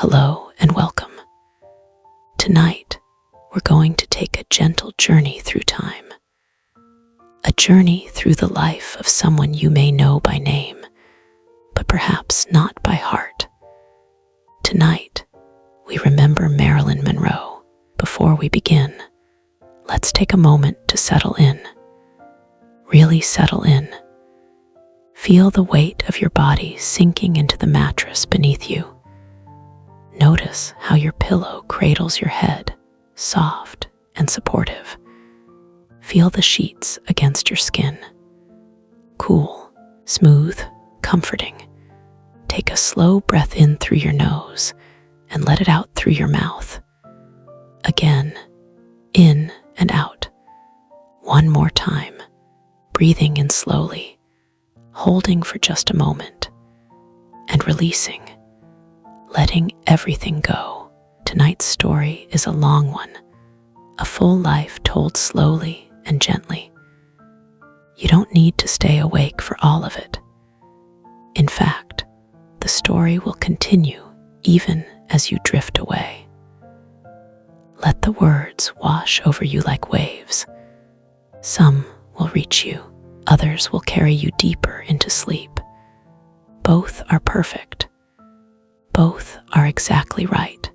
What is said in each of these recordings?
Hello and welcome. Tonight, we're going to take a gentle journey through time. A journey through the life of someone you may know by name, but perhaps not by heart. Tonight, we remember Marilyn Monroe. Before we begin, let's take a moment to settle in. Really settle in. Feel the weight of your body sinking into the mattress beneath you. Notice how your pillow cradles your head, soft and supportive. Feel the sheets against your skin. Cool, smooth, comforting. Take a slow breath in through your nose and let it out through your mouth. Again, in and out. One more time, breathing in slowly, holding for just a moment, and releasing. Letting everything go. Tonight's story is a long one, a full life told slowly and gently. You don't need to stay awake for all of it. In fact, the story will continue even as you drift away. Let the words wash over you like waves. Some will reach you, others will carry you deeper into sleep. Both are perfect. Both are exactly right.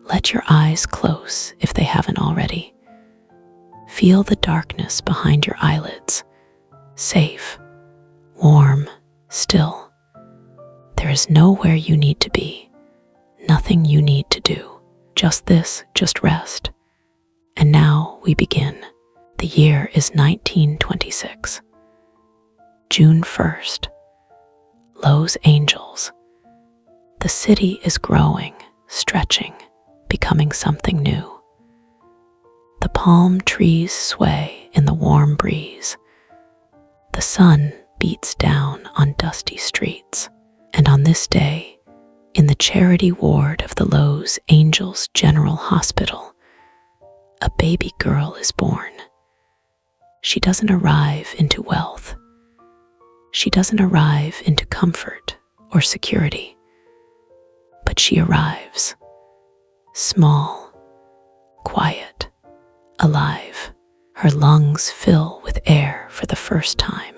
Let your eyes close if they haven't already. Feel the darkness behind your eyelids. Safe, warm, still. There is nowhere you need to be, nothing you need to do. Just rest. And now we begin. The year is 1926. June 1st. Los Angeles. The city is growing, stretching, becoming something new. The palm trees sway in the warm breeze. The sun beats down on dusty streets. And on this day, in the charity ward of the Los Angeles General Hospital, a baby girl is born. She doesn't arrive into wealth. She doesn't arrive into comfort or security. But she arrives, small, quiet, alive. Her lungs fill with air for the first time.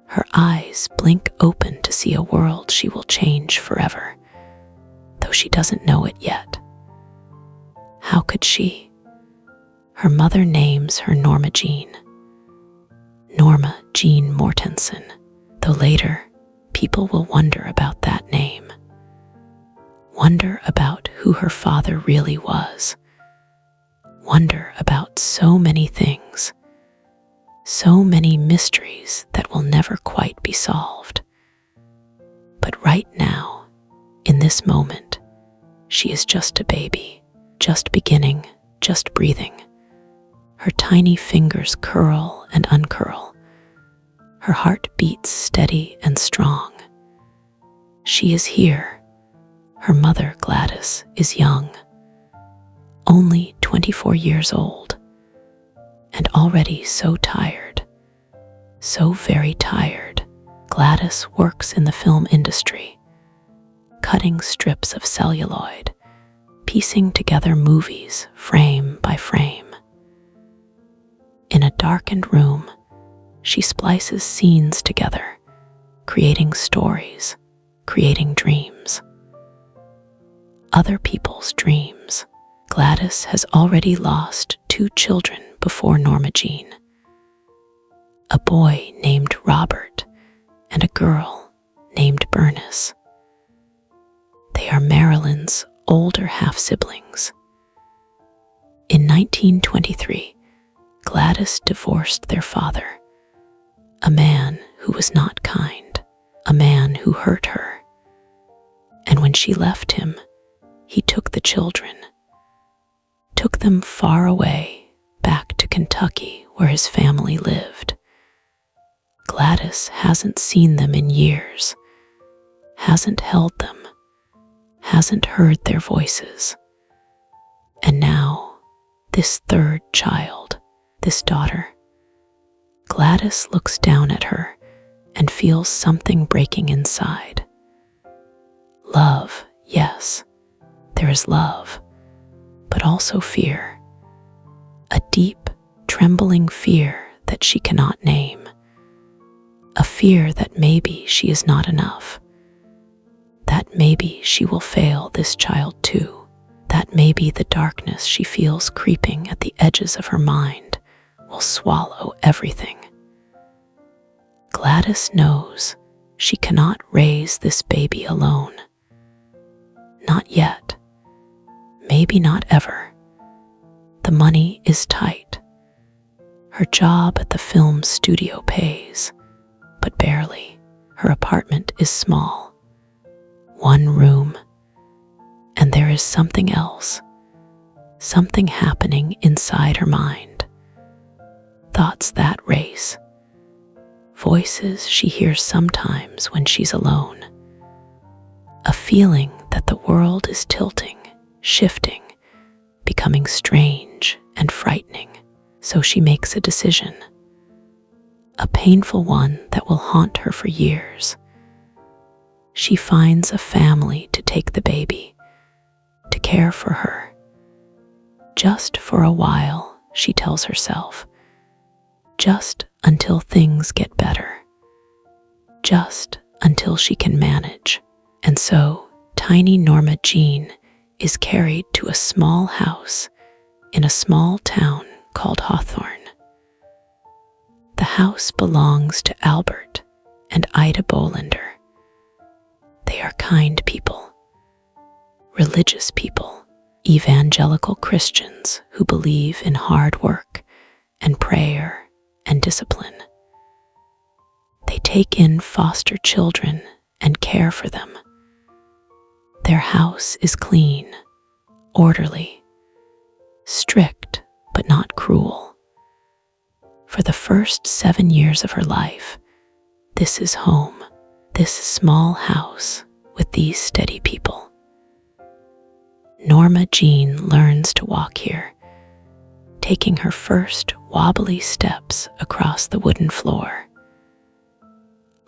Her eyes blink open to see a world she will change forever, though she doesn't know it yet. How could she? Her mother names her Norma Jean. Norma Jean Mortensen, though later people will wonder about that name. Wonder about who her father really was. Wonder about so many things, so many mysteries that will never quite be solved. But right now, in this moment, she is just a baby, just beginning, just breathing. Her tiny fingers curl and uncurl. Her heart beats steady and strong. She is here. Her mother, Gladys, is young, only 24 years old, and already so tired, so very tired. Gladys works in the film industry, cutting strips of celluloid, piecing together movies frame by frame. In a darkened room, she splices scenes together, creating stories, creating dreams. Other people's dreams. Gladys has already lost 2 children before Norma Jean. A boy named Robert and a girl named Bernice. They are Marilyn's older half-siblings. In 1923, Gladys divorced their father, a man who was not kind, a man who hurt her. And when she left him, he took the children, took them far away, back to Kentucky where his family lived. Gladys hasn't seen them in years, hasn't held them, hasn't heard their voices. And now, this third child, this daughter, Gladys looks down at her and feels something breaking inside. Love, yes. There's love, but also fear. A deep, trembling fear that she cannot name. A fear that maybe she is not enough. That maybe she will fail this child too. That maybe the darkness she feels creeping at the edges of her mind will swallow everything. Gladys knows she cannot raise this baby alone. Not yet. Maybe not ever. The money is tight. Her job at the film studio pays, but barely. Her apartment is small. One room. And there is something else. Something happening inside her mind. Thoughts that race. Voices she hears sometimes when she's alone. A feeling that the world is tilting, shifting, becoming strange and frightening. So she makes a decision. A painful one that will haunt her for years. She finds a family to take the baby, to care for her. Just for a while, she tells herself. Just until things get better. Just until she can manage. And so, tiny Norma Jean is carried to a small house in a small town called Hawthorne. The house belongs to Albert and Ida Bolander. They are kind people, religious people, evangelical Christians who believe in hard work and prayer and discipline. They take in foster children and care for them. Their house is clean, orderly, strict but not cruel. For the first 7 years of her life, this is home, this small house with these steady people. Norma Jean learns to walk here, taking her first wobbly steps across the wooden floor.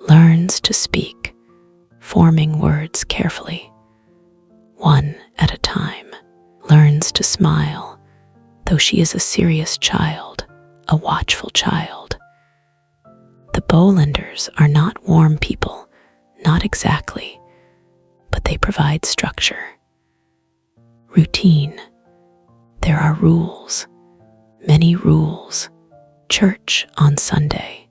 Learns to speak, forming words carefully, one at a time. Learns to smile, though she is a serious child, a watchful child. The Bolanders are not warm people, not exactly, but they provide structure. Routine. There are rules, many rules. Church on Sunday.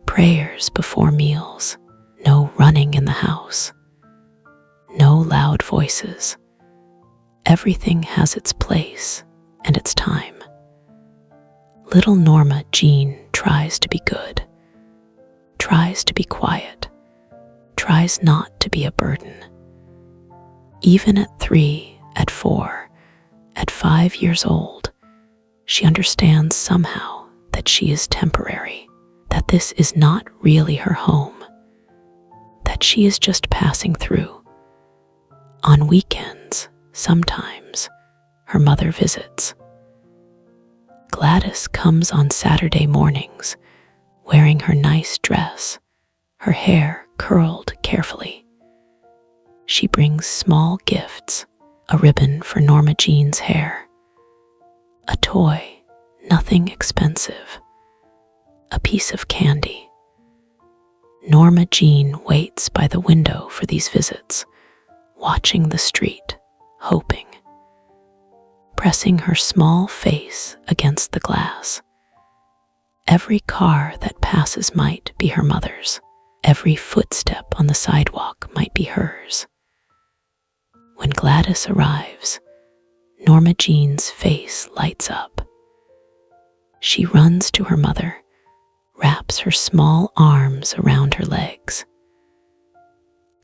Prayers before meals. No running in the house. No loud voices. Everything has its place and its time. Little Norma Jean tries to be good, tries to be quiet, tries not to be a burden. Even at 3, at 4, at 5 years old, she understands somehow that she is temporary, that this is not really her home, that she is just passing through. On weekends, sometimes, her mother visits. Gladys comes on Saturday mornings, wearing her nice dress, her hair curled carefully. She brings small gifts, a ribbon for Norma Jean's hair, a toy, nothing expensive, a piece of candy. Norma Jean waits by the window for these visits, watching the street, hoping, pressing her small face against the glass. Every car that passes might be her mother's. Every footstep on the sidewalk might be hers. When Gladys arrives, Norma Jean's face lights up. She runs to her mother, wraps her small arms around her legs.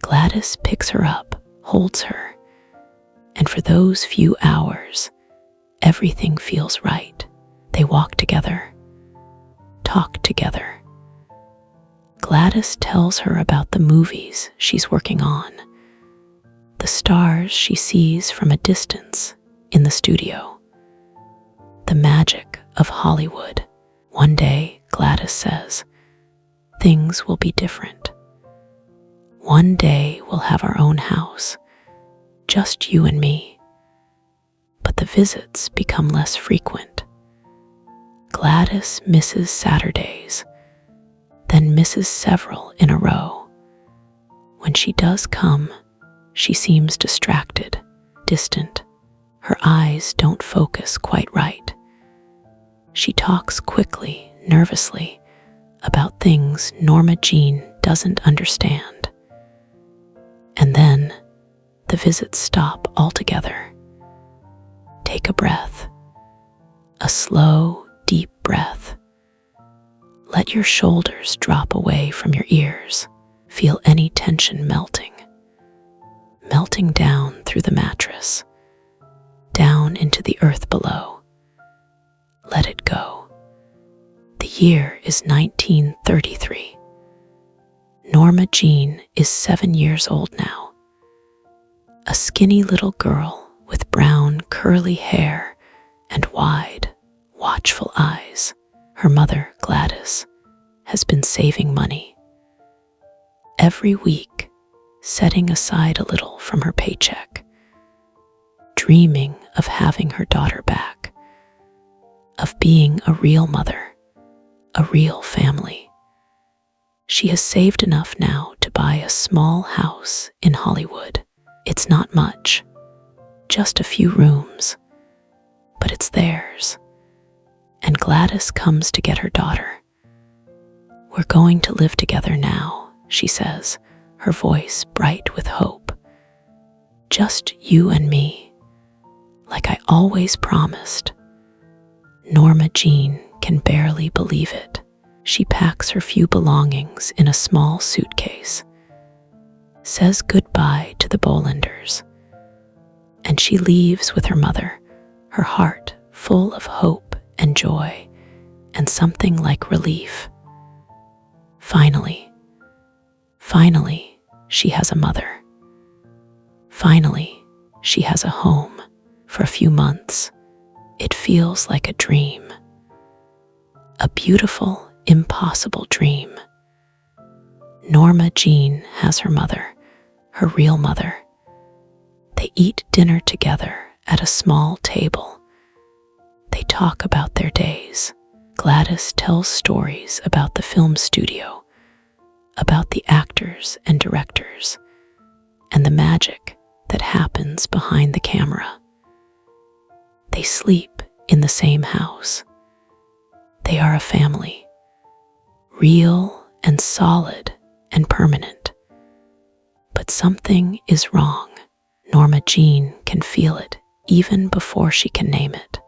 Gladys picks her up, holds her, and for those few hours, everything feels right. They walk together, talk together. Gladys tells her about the movies she's working on, the stars she sees from a distance in the studio, the magic of Hollywood. One day, Gladys says, things will be different. One day we'll have our own house, just you and me. But the visits become less frequent. Gladys misses Saturdays, then misses several in a row. When she does come, she seems distracted, distant. Her eyes don't focus quite right. She talks quickly, nervously, about things Norma Jean doesn't understand. And then the visits stop altogether. Take a breath, a slow, deep breath. Let your shoulders drop away from your ears. Feel any tension melting down through the mattress, down into the earth below. Let it go. The year is 1933. Norma Jean is 7 years old now. A skinny little girl with brown, curly hair and wide, watchful eyes. Her mother, Gladys, has been saving money. Every week, setting aside a little from her paycheck, dreaming of having her daughter back, of being a real mother, a real family. She has saved enough now to buy a small house in Hollywood. It's not much, just a few rooms, but it's theirs. And Gladys comes to get her daughter. "We're going to live together now," she says, her voice bright with hope. "Just you and me, like I always promised." Norma Jean can barely believe it. She packs her few belongings in a small suitcase, says goodbye to the Bolanders, and she leaves with her mother, her heart full of hope and joy and something like relief. Finally, she has a mother. Finally, she has a home. For a few months, it feels like a dream. A beautiful, impossible dream. Norma Jean has her mother, her real mother. They eat dinner together at a small table. They talk about their days. Gladys tells stories about the film studio, about the actors and directors, and the magic that happens behind the camera. They sleep in the same house. They are a family, real and solid and permanent. But something is wrong. Norma Jean can feel it even before she can name it.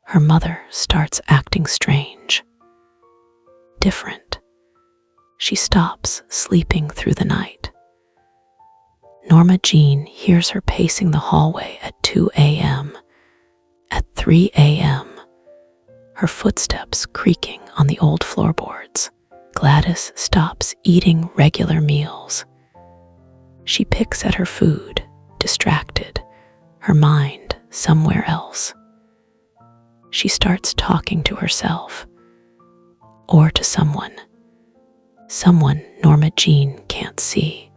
Her mother starts acting strange, different. She stops sleeping through the night. Norma Jean hears her pacing the hallway at 2 a.m. At 3 a.m., her footsteps creaking on the old floorboards. Gladys stops eating regular meals. She picks at her food, distracted, her mind somewhere else. She starts talking to herself, or to someone Norma Jean can't see.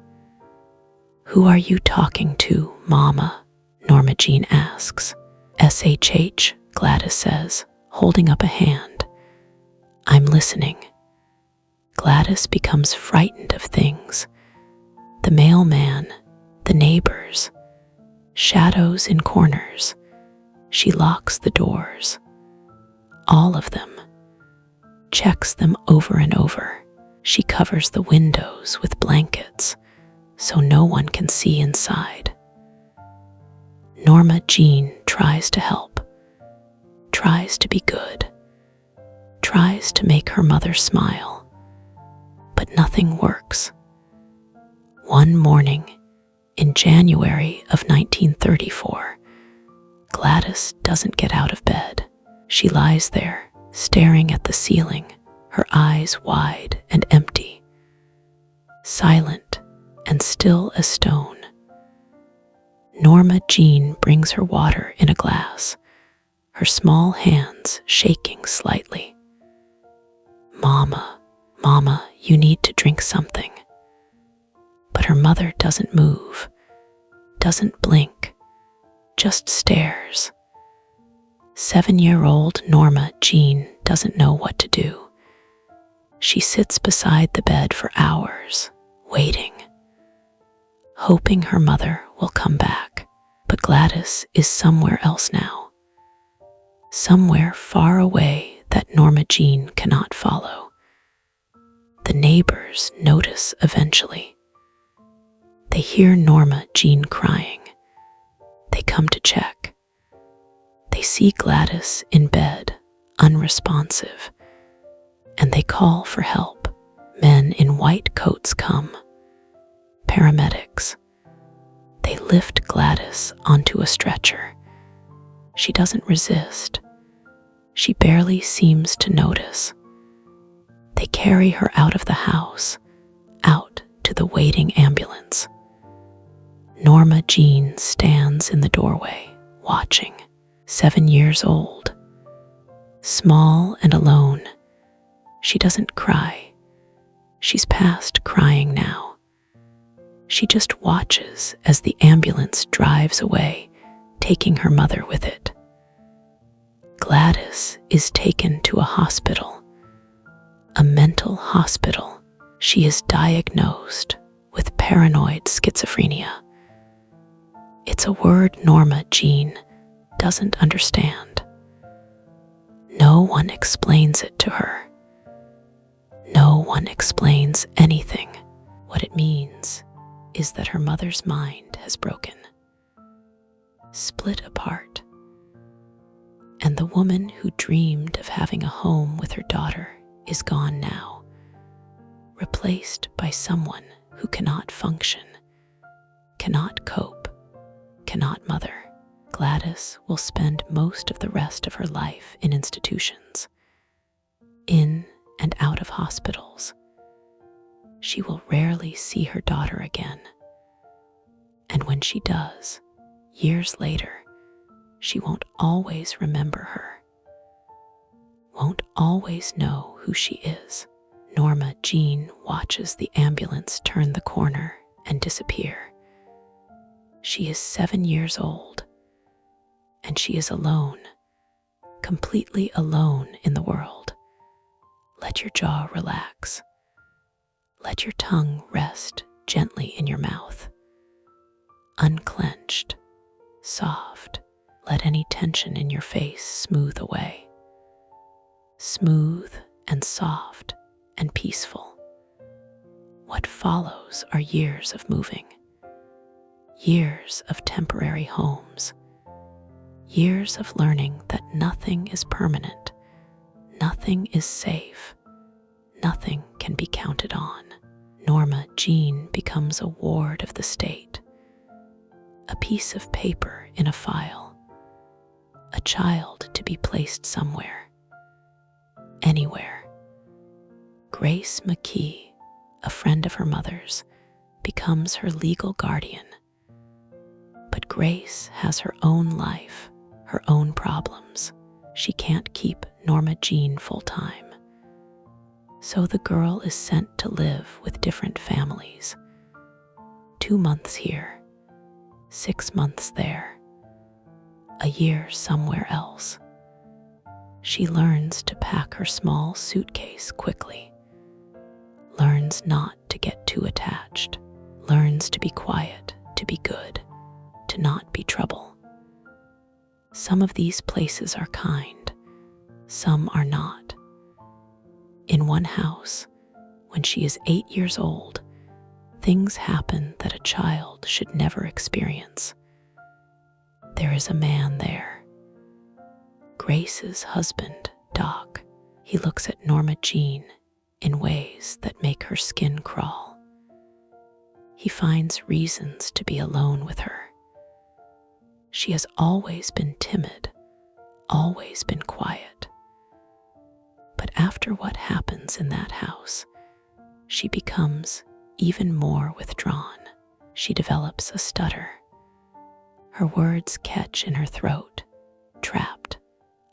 "Who are you talking to, Mama?" Norma Jean asks. "SHH," Gladys says, holding up a hand. "I'm listening." Gladys becomes frightened of things. The mailman, the neighbors, shadows in corners. She locks the doors. All of them. Checks them over and over. She covers the windows with blankets so no one can see inside. Norma Jean tries to help, tries to be good, tries to make her mother smile, but nothing works. One morning, in January of 1934, Gladys doesn't get out of bed. She lies there, staring at the ceiling, her eyes wide and empty, silent and still as stone. Norma Jean brings her water in a glass, her small hands shaking slightly. Mama, you need to drink something." But her mother doesn't move, doesn't blink, just stares. 7-year-old Norma Jean doesn't know what to do. She sits beside the bed for hours, waiting, hoping her mother will come back. But Gladys is somewhere else now, somewhere far away that Norma Jean cannot follow. The neighbors notice eventually. They hear Norma Jean crying. They come to check. They see Gladys in bed, unresponsive, and they call for help. Men in white coats come. Paramedics. They lift Gladys onto a stretcher. She doesn't resist. She barely seems to notice. They carry her out of the house, out to the waiting ambulance. Norma Jean stands in the doorway, watching. 7 years old. Small and alone. She doesn't cry. She's past crying now. She just watches as the ambulance drives away, taking her mother with it. Gladys is taken to a hospital, a mental hospital. She is diagnosed with paranoid schizophrenia. It's a word Norma Jean doesn't understand. No one explains it to her. No one explains anything. What it means is that her mother's mind has broken, split apart, and the woman who dreamed of having a home with her daughter is gone now, replaced by someone who cannot function, cannot cope, cannot mother. Gladys will spend most of the rest of her life in institutions, in and out of hospitals. She will rarely see her daughter again. And when she does, years later, she won't always remember her, won't always know who she is. Norma Jean watches the ambulance turn the corner and disappear. She is 7 years old, and she is alone, completely alone in the world. Let your jaw relax. Let your tongue rest gently in your mouth. Unclenched, soft. Let any tension in your face smooth away. Smooth and soft and peaceful. What follows are years of moving, years of temporary homes, years of learning that nothing is permanent, nothing is safe, nothing can be counted on. Norma Jean becomes a ward of the state, a piece of paper in a file, a child to be placed somewhere, anywhere. Grace McKee, a friend of her mother's, becomes her legal guardian. But Grace has her own life, her own problems. She can't keep Norma Jean full-time. So the girl is sent to live with different families. 2 months here, 6 months there, a year somewhere else. She learns to pack her small suitcase quickly, learns not to get too attached, learns to be quiet, to be good, to not be trouble. Some of these places are kind, some are not. In one house, when she is 8 years old, things happen that a child should never experience. There is a man there. Grace's husband, Doc. He looks at Norma Jean in ways that make her skin crawl. He finds reasons to be alone with her. She has always been timid, always been quiet. But after what happens in that house, she becomes even more withdrawn. She develops a stutter. Her words catch in her throat, trapped,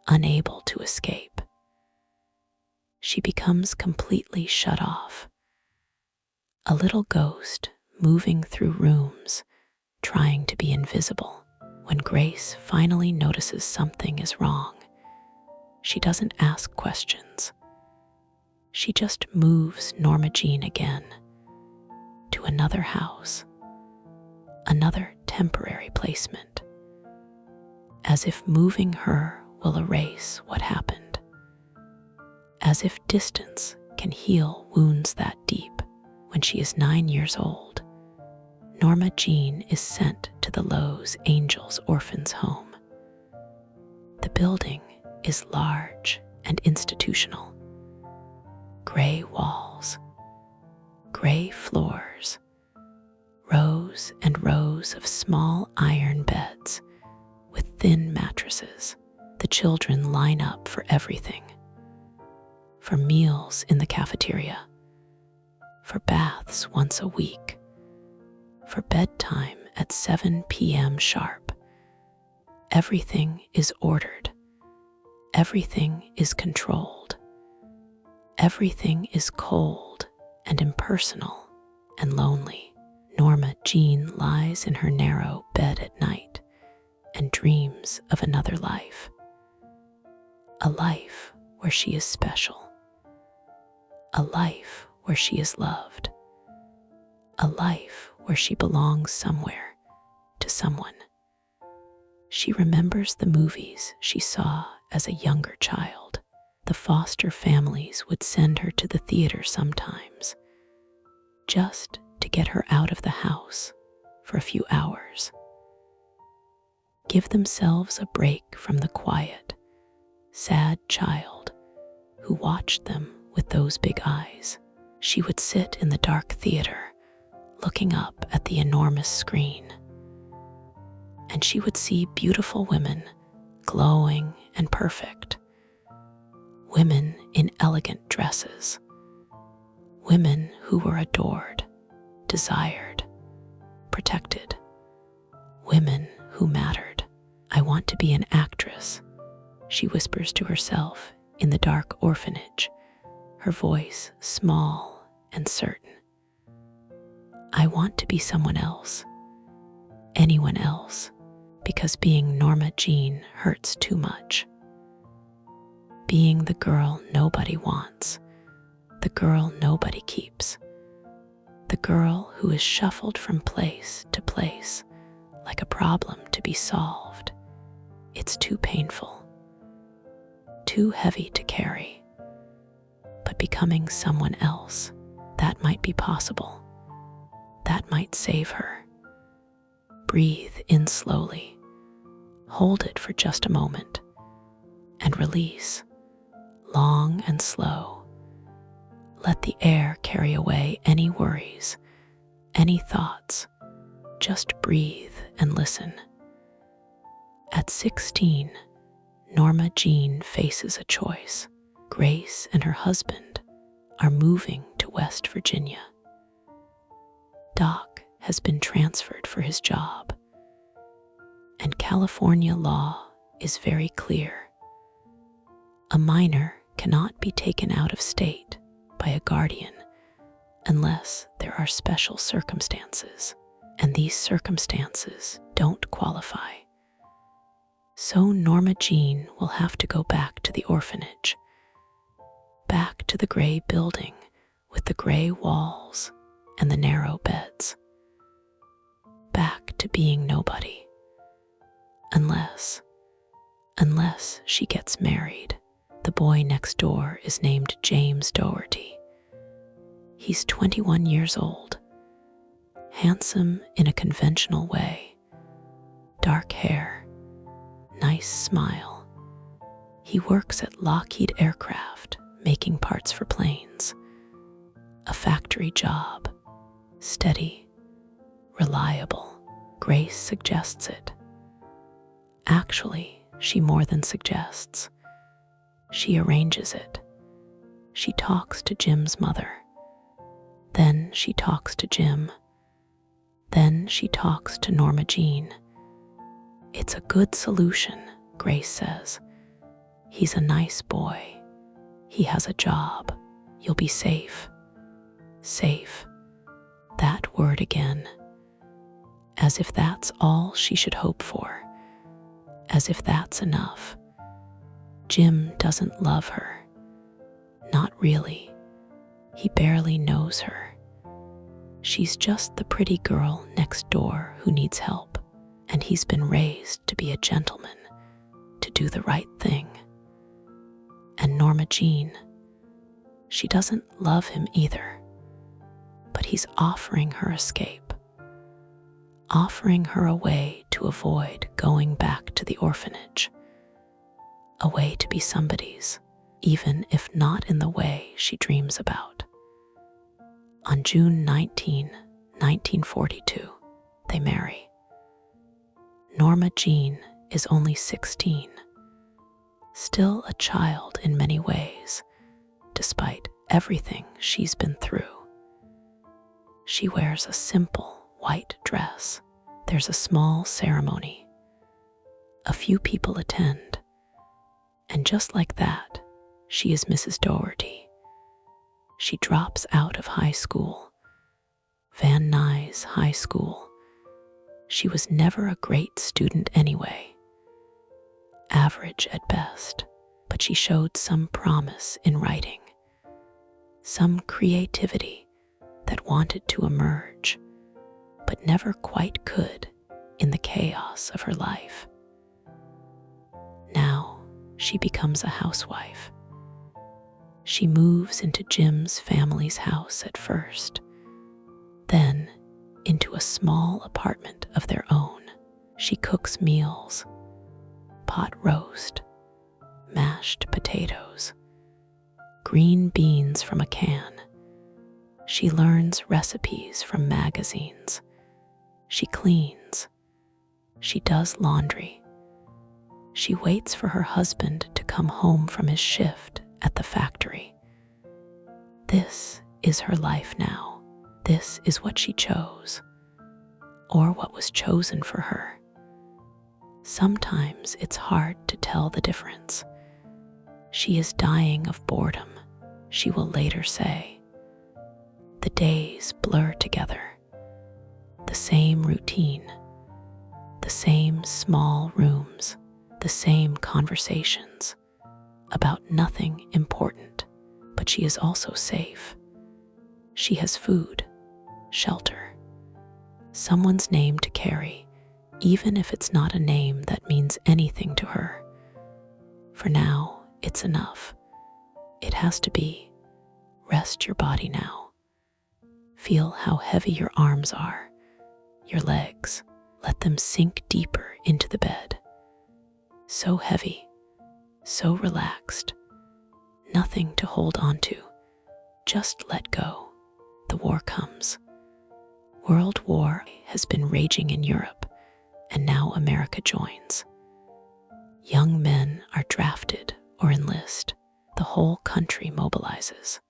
unable to escape. She becomes completely shut off. A little ghost moving through rooms, trying to be invisible. When Grace finally notices something is wrong, she doesn't ask questions. She just moves Norma Jean again to another house, another temporary placement, as if moving her will erase what happened, as if distance can heal wounds that deep. When she is 9 years old, Norma Jean is sent to the Lowe's Angels Orphans Home. The building is large and institutional. Gray walls, gray floors, rows and rows of small iron beds with thin mattresses. The children line up for everything. For meals in the cafeteria, for baths once a week, for bedtime at 7 p.m. sharp. Everything is ordered. Everything is controlled. Everything is cold and impersonal and lonely. Norma Jean lies in her narrow bed at night and dreams of another life. A life where she is special. A life where she is loved. A life where she belongs somewhere to someone. She remembers the movies she saw as a younger child. The foster families would send her to the theater sometimes, just to get her out of the house for a few hours. Give themselves a break from the quiet, sad child who watched them with those big eyes. She would sit in the dark theater, looking up at the enormous screen, and she would see beautiful women, glowing and perfect, women in elegant dresses, women who were adored, desired, protected, women who mattered. I want to be an actress, she whispers to herself in the dark orphanage, her voice small and certain. I want to be someone else, anyone else, because being Norma Jean hurts too much. Being the girl nobody wants, the girl nobody keeps, the girl who is shuffled from place to place like a problem to be solved. It's too painful, too heavy to carry. But becoming someone else, that might be possible. That might save her. Breathe in slowly, hold it for just a moment, and release, long and slow. Let the air carry away any worries, any thoughts. Just breathe and listen. At 16, Norma Jean faces a choice. Grace and her husband are moving to West Virginia. Doc has been transferred for his job, and California law is very clear. A minor cannot be taken out of state by a guardian unless there are special circumstances, and these circumstances don't qualify. So Norma Jean will have to go back to the orphanage, back to the gray building with the gray walls and the narrow beds, back to being nobody, unless she gets married. The boy next door is named James Doherty. He's 21 years old, handsome in a conventional way, dark hair, nice smile. He works at Lockheed Aircraft, making parts for planes. A factory job, steady, reliable. Grace suggests it. Actually, she more than suggests. She arranges it. She talks to Jim's mother. Then she talks to Jim. Then she talks to Norma Jean. It's a good solution, Grace says. He's a nice boy. He has a job. You'll be safe. Safe. That word again. as if that's all she should hope for, as if that's enough. Jim doesn't love her. Not really. He barely knows her. She's just the pretty girl next door who needs help, and he's been raised to be a gentleman, to do the right thing. And Norma Jean, she doesn't love him either, but he's offering her escape, offering her a way to avoid going back to the orphanage, a way to be somebody's, even if not in the way she dreams about. On June 19, 1942, they marry. Norma Jean is only 16, still a child in many ways, despite everything she's been through. She wears a simple white dress. There's a small ceremony. A few people attend, and just like that, she is Mrs. Doherty. She drops out of high school, Van Nuys High School. She was never a great student anyway, average at best, but she showed some promise in writing, some creativity that wanted to emerge, but never quite could in the chaos of her life. Now she becomes a housewife. She moves into Jim's family's house at first, then into a small apartment of their own. She cooks meals, pot roast, mashed potatoes, green beans from a can. She learns recipes from magazines. She cleans. She does laundry. She waits for her husband to come home from his shift at the factory. This is her life now. This is what she chose, or what was chosen for her. Sometimes it's hard to tell the difference. She is dying of boredom, she will later say. The days blur together. The same routine, the same small rooms, the same conversations about nothing important, but she is also safe. She has food, shelter, someone's name to carry, even if it's not a name that means anything to her. For now, it's enough. It has to be. Rest your body now. Feel how heavy your arms are, your legs. Let them sink deeper into the bed. So heavy, so relaxed, nothing to hold on to. Just let go. The war comes. World War has been raging in Europe, and now America joins. Young men are drafted or enlist. The whole country mobilizes.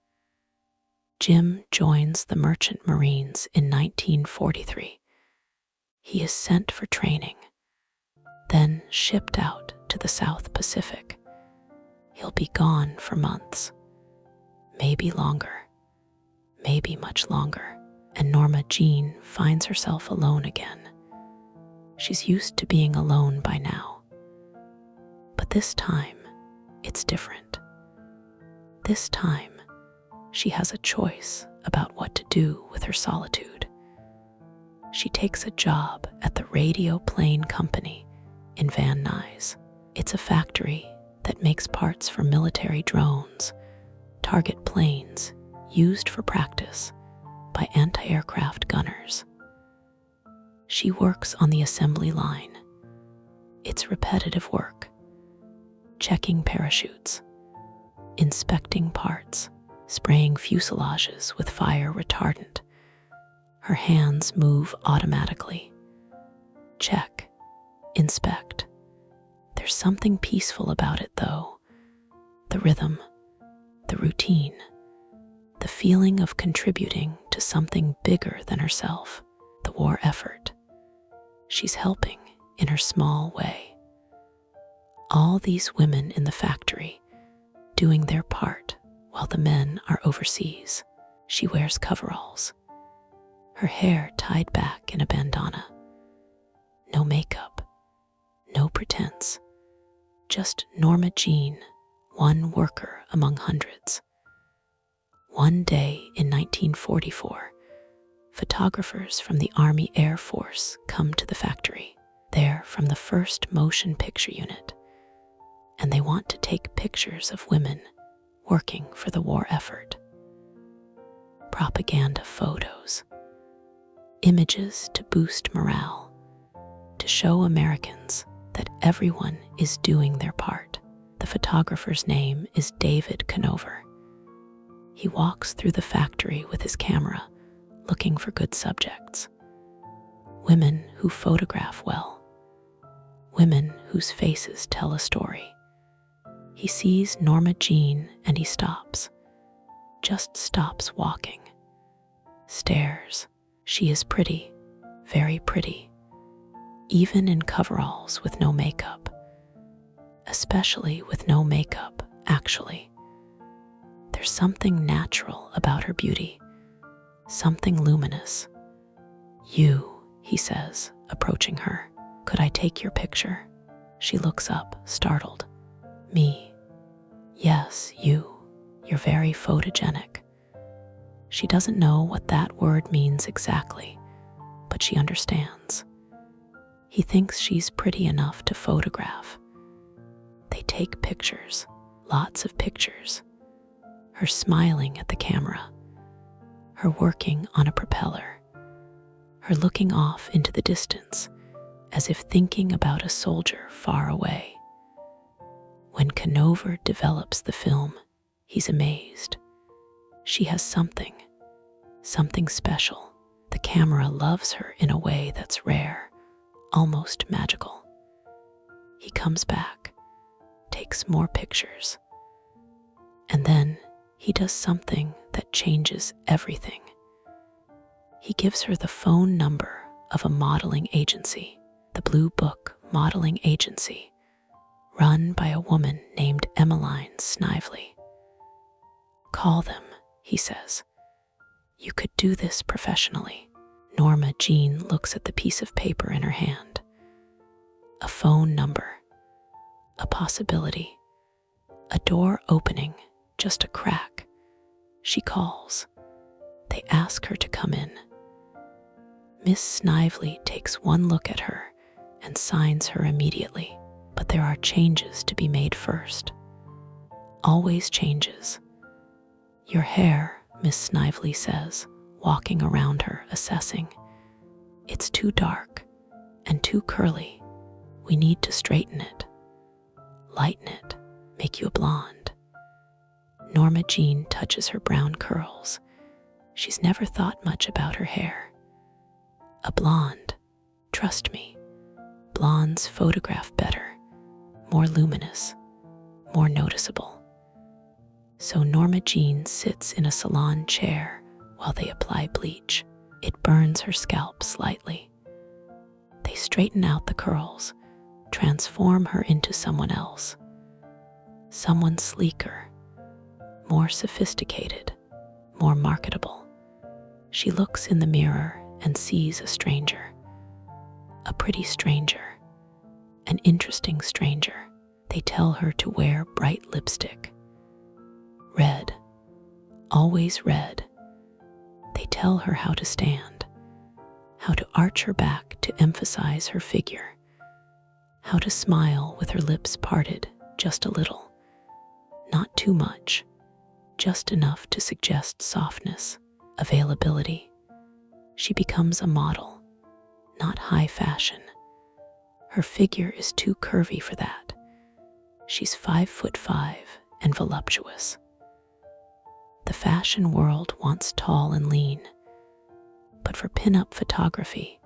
Jim joins the Merchant Marines in 1943. He is sent for training, then shipped out to the South Pacific. He'll be gone for months, maybe longer, maybe much longer, and Norma Jean finds herself alone again. She's used to being alone by now. But this time, it's different. This time, she has a choice about what to do with her solitude. She takes a job at the Radio Plane Company in Van Nuys. It's a factory that makes parts for military drones, target planes used for practice by anti-aircraft gunners. She works on the assembly line. It's repetitive work, checking parachutes, inspecting parts, spraying fuselages with fire retardant. Her hands move automatically. Check, inspect. There's something peaceful about it, though. The rhythm, the routine, the feeling of contributing to something bigger than herself, the war effort. She's helping in her small way. All these women in the factory doing their part while the men are overseas. She wears coveralls, her hair tied back in a bandana. pretense. Just Norma Jean, one worker among hundreds. One day in 1944, photographers from the Army Air Force come to the factory. They're from the 1st Motion Picture Unit, and they want to take pictures of women working for the war effort. Propaganda photos, images to boost morale, to show Americans that everyone is doing their part. The photographer's name is David Conover. He walks through the factory with his camera, looking for good subjects. Women who photograph well. Women whose faces tell a story. He sees Norma Jean and he stops. Just stops walking. Stares. She is pretty, very pretty. Even in coveralls with no makeup. Especially with no makeup, actually. There's something natural about her beauty. Something luminous. "You," he says, approaching her. "Could I take your picture?" She looks up, startled. "Me?" "Yes, you. You're very photogenic." She doesn't know what that word means exactly, but she understands. He thinks she's pretty enough to photograph. They take pictures, lots of pictures. Her smiling at the camera, her working on a propeller, her looking off into the distance as if thinking about a soldier far away. When Conover develops the film, he's amazed. She has something special. The camera loves her in a way that's rare, almost magical. He comes back, takes more pictures, and then he does something that changes everything. He gives her the phone number of a modeling agency, the Blue Book Modeling Agency, run by a woman named Emmeline Snively. "Call them," he says. "You could do this professionally." Norma Jean looks at the piece of paper in her hand. A phone number, a possibility, a door opening, just a crack. She calls. They ask her to come in. Miss Snively takes one look at her and signs her immediately, but there are changes to be made first. Always changes. "Your hair," Miss Snively says, walking around her, assessing. "It's too dark and too curly. We need to straighten it, lighten it, make you a blonde." Norma Jean touches her brown curls. She's never thought much about her hair. "A blonde, trust me. Blondes photograph better, more luminous, more noticeable." So Norma Jean sits in a salon chair while they apply bleach. It burns her scalp slightly. They straighten out the curls, transform her into someone else. Someone sleeker, more sophisticated, more marketable. She looks in the mirror and sees a stranger. A pretty stranger. An interesting stranger. They tell her to wear bright lipstick. Red. Always red. They tell her how to stand. How to arch her back to emphasize her figure. How to smile with her lips parted just a little. Not too much. Just enough to suggest softness, availability. She becomes a model, not high fashion. Her figure is too curvy for that. She's 5'5" and voluptuous. The fashion world wants tall and lean, but for pin-up photography,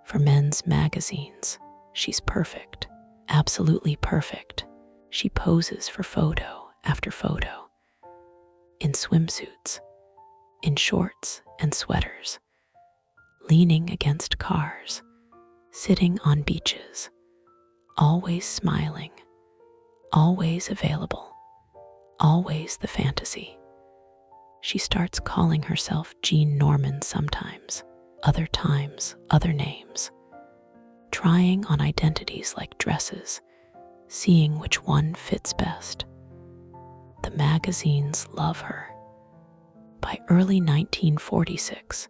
for men's magazines, she's perfect, absolutely perfect. She poses for photo after photo, in swimsuits, in shorts and sweaters, leaning against cars, sitting on beaches, always smiling, always available, always the fantasy. She starts calling herself Jean Norman sometimes, other times, other names. trying on identities like dresses, seeing which one fits best. The magazines love her. By early 1946,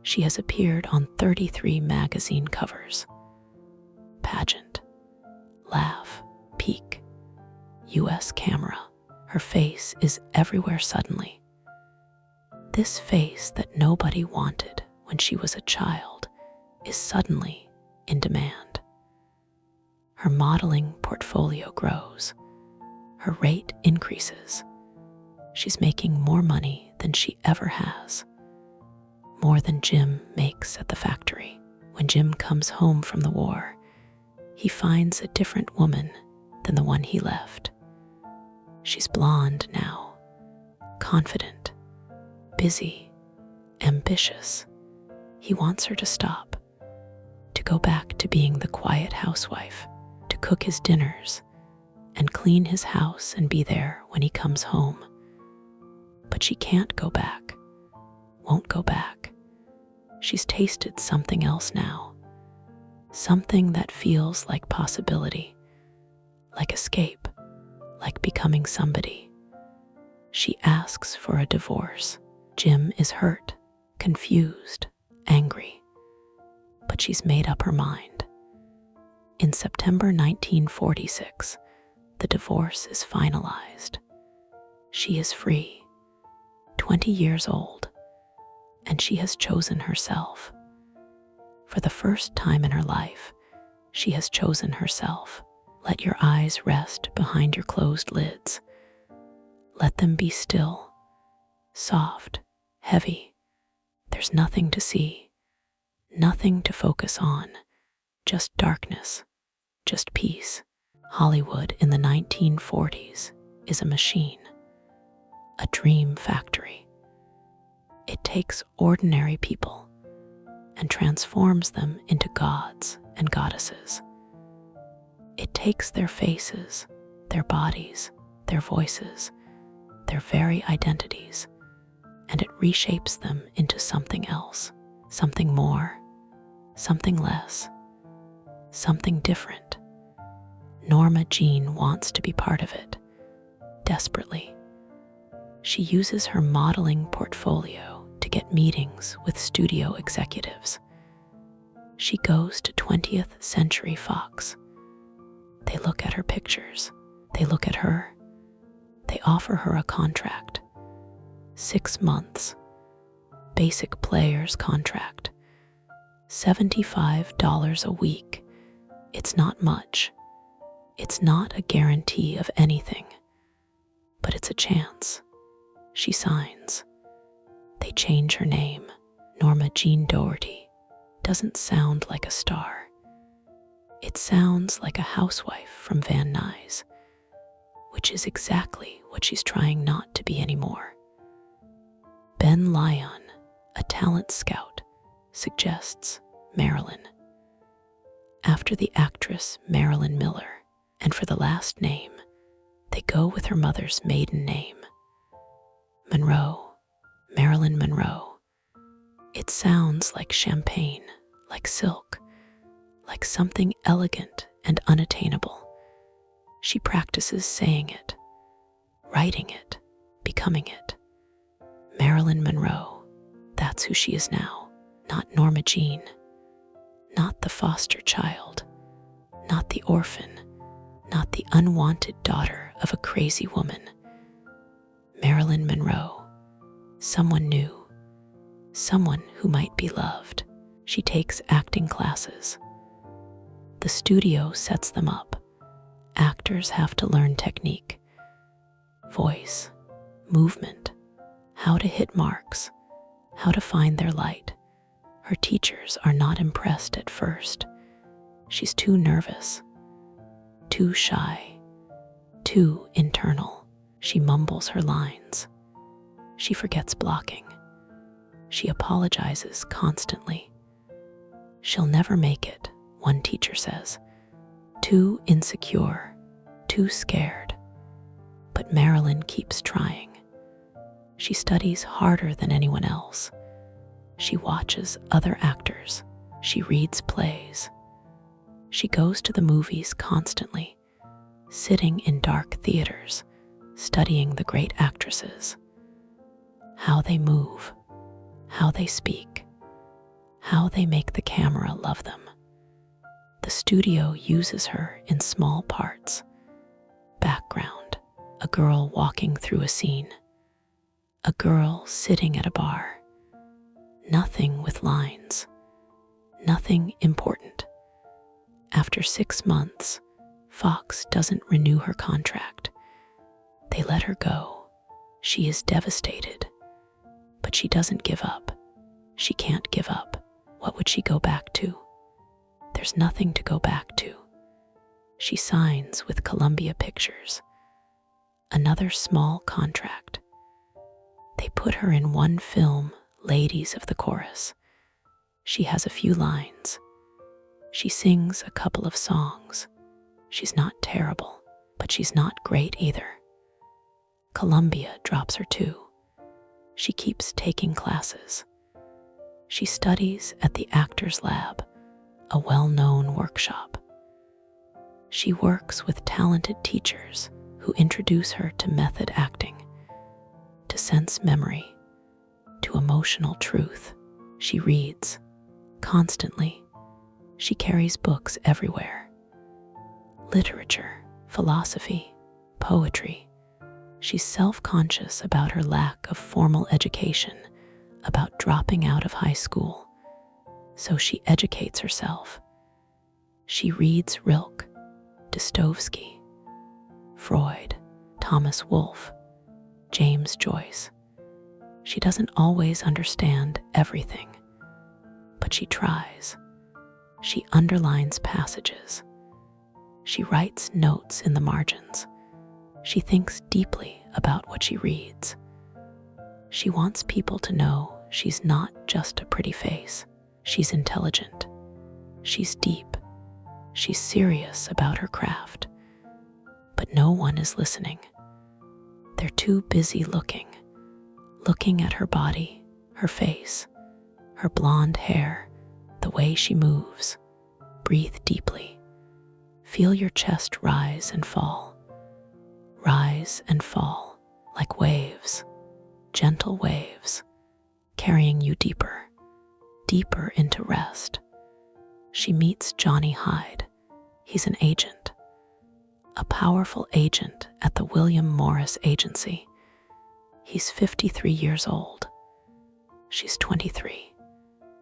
she has appeared on 33 magazine covers. Pageant, Laugh, Peak, US Camera. Her face is everywhere suddenly. This face that nobody wanted when she was a child is suddenly in demand. Her modeling portfolio grows. Her rate increases. She's making more money than she ever has. More than Jim makes at the factory. When Jim comes home from the war, he finds a different woman than the one he left. She's blonde now, confident, busy, ambitious. He wants her to stop, to go back to being the quiet housewife, to cook his dinners and clean his house and be there when he comes home. But she can't go back, won't go back. She's tasted something else now, something that feels like possibility, like escape, like becoming somebody. She asks for a divorce. Jim is hurt, confused, angry, but she's made up her mind. In September 1946, the divorce is finalized. She is free, 20 years old, and she has chosen herself. For the first time in her life, she has chosen herself. Let your eyes rest behind your closed lids. Let them be still, soft, heavy. There's nothing to see, nothing to focus on, just darkness, just peace. Hollywood in the 1940s is a machine, a dream factory. It takes ordinary people and transforms them into gods and goddesses. It takes their faces, their bodies, their voices, their very identities, and it reshapes them into something else, something more, something less, something different. Norma Jean wants to be part of it, desperately. She uses her modeling portfolio to get meetings with studio executives. She goes to 20th Century Fox. They look at her pictures. They look at her. They offer her a contract. 6 months. Basic player's contract. $75 a week. It's not much. It's not a guarantee of anything. But it's a chance. She signs. They change her name. Norma Jean Doherty doesn't sound like a star. It sounds like a housewife from Van Nuys, which is exactly what she's trying not to be anymore. Ben Lyon, a talent scout, suggests Marilyn. After the actress Marilyn Miller, and for the last name, they go with her mother's maiden name. Monroe, Marilyn Monroe. It sounds like champagne, like silk, like something elegant and unattainable. She practices saying it, writing it, becoming it. Marilyn Monroe, that's who she is now. Not Norma Jean, not the foster child, not the orphan, not the unwanted daughter of a crazy woman. Marilyn Monroe, someone new, someone who might be loved. She takes acting classes. The studio sets them up. Actors have to learn technique, voice, movement, how to hit marks, how to find their light. Her teachers are not impressed at first. She's too nervous, too shy, too internal. She mumbles her lines. She forgets blocking. She apologizes constantly. She'll never make it, one teacher says. Too insecure, too scared. But Marilyn keeps trying. She studies harder than anyone else. She watches other actors. She reads plays. She goes to the movies constantly, sitting in dark theaters, studying the great actresses, how they move, how they speak, how they make the camera love them. The studio uses her in small parts. Background, a girl walking through a scene, a girl sitting at a bar. Nothing with lines, nothing important. After 6 months, Fox doesn't renew her contract. They let her go. She is devastated, but she doesn't give up. She can't give up. What would she go back to? There's nothing to go back to. She signs with Columbia Pictures. Another small contract. They put her in one film, Ladies of the Chorus. She has a few lines. She sings a couple of songs. She's not terrible, but she's not great either. Columbia drops her too. She keeps taking classes. She studies at the Actors Lab, a well-known workshop. She works with talented teachers who introduce her to method acting, to sense memory, to emotional truth. She reads constantly. She carries books everywhere. Literature, philosophy, poetry. She's self-conscious about her lack of formal education, about dropping out of high school. So she educates herself. She reads Rilke, Dostoevsky, Freud, Thomas Wolfe, James Joyce. She doesn't always understand everything, but she tries. She underlines passages. She writes notes in the margins. She thinks deeply about what she reads. She wants people to know she's not just a pretty face. She's intelligent. She's deep. She's serious about her craft. But no one is listening. They're too busy looking at her body, her face, her blonde hair, the way she moves. Breathe deeply. Feel your chest rise and fall, like waves, gentle waves, carrying you deeper, deeper into rest. She meets Johnny Hyde. He's an agent, a powerful agent at the William Morris Agency. He's 53 years old. She's 23.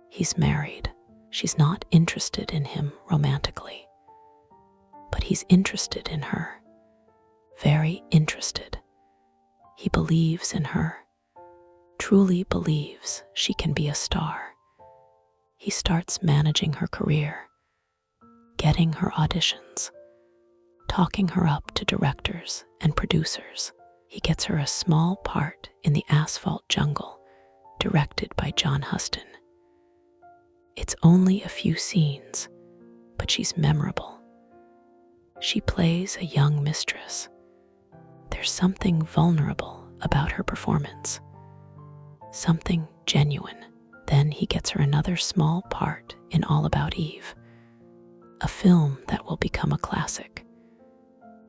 He's married. She's not interested in him romantically, but he's interested in her, very interested. He believes in her, truly believes she can be a star. He starts managing her career, getting her auditions, talking her up to directors and producers. He gets her a small part in The Asphalt Jungle, directed by John Huston. It's only a few scenes, but she's memorable. She plays a young mistress. There's something vulnerable about her performance, something genuine. Then he gets her another small part in All About Eve, a film that will become a classic.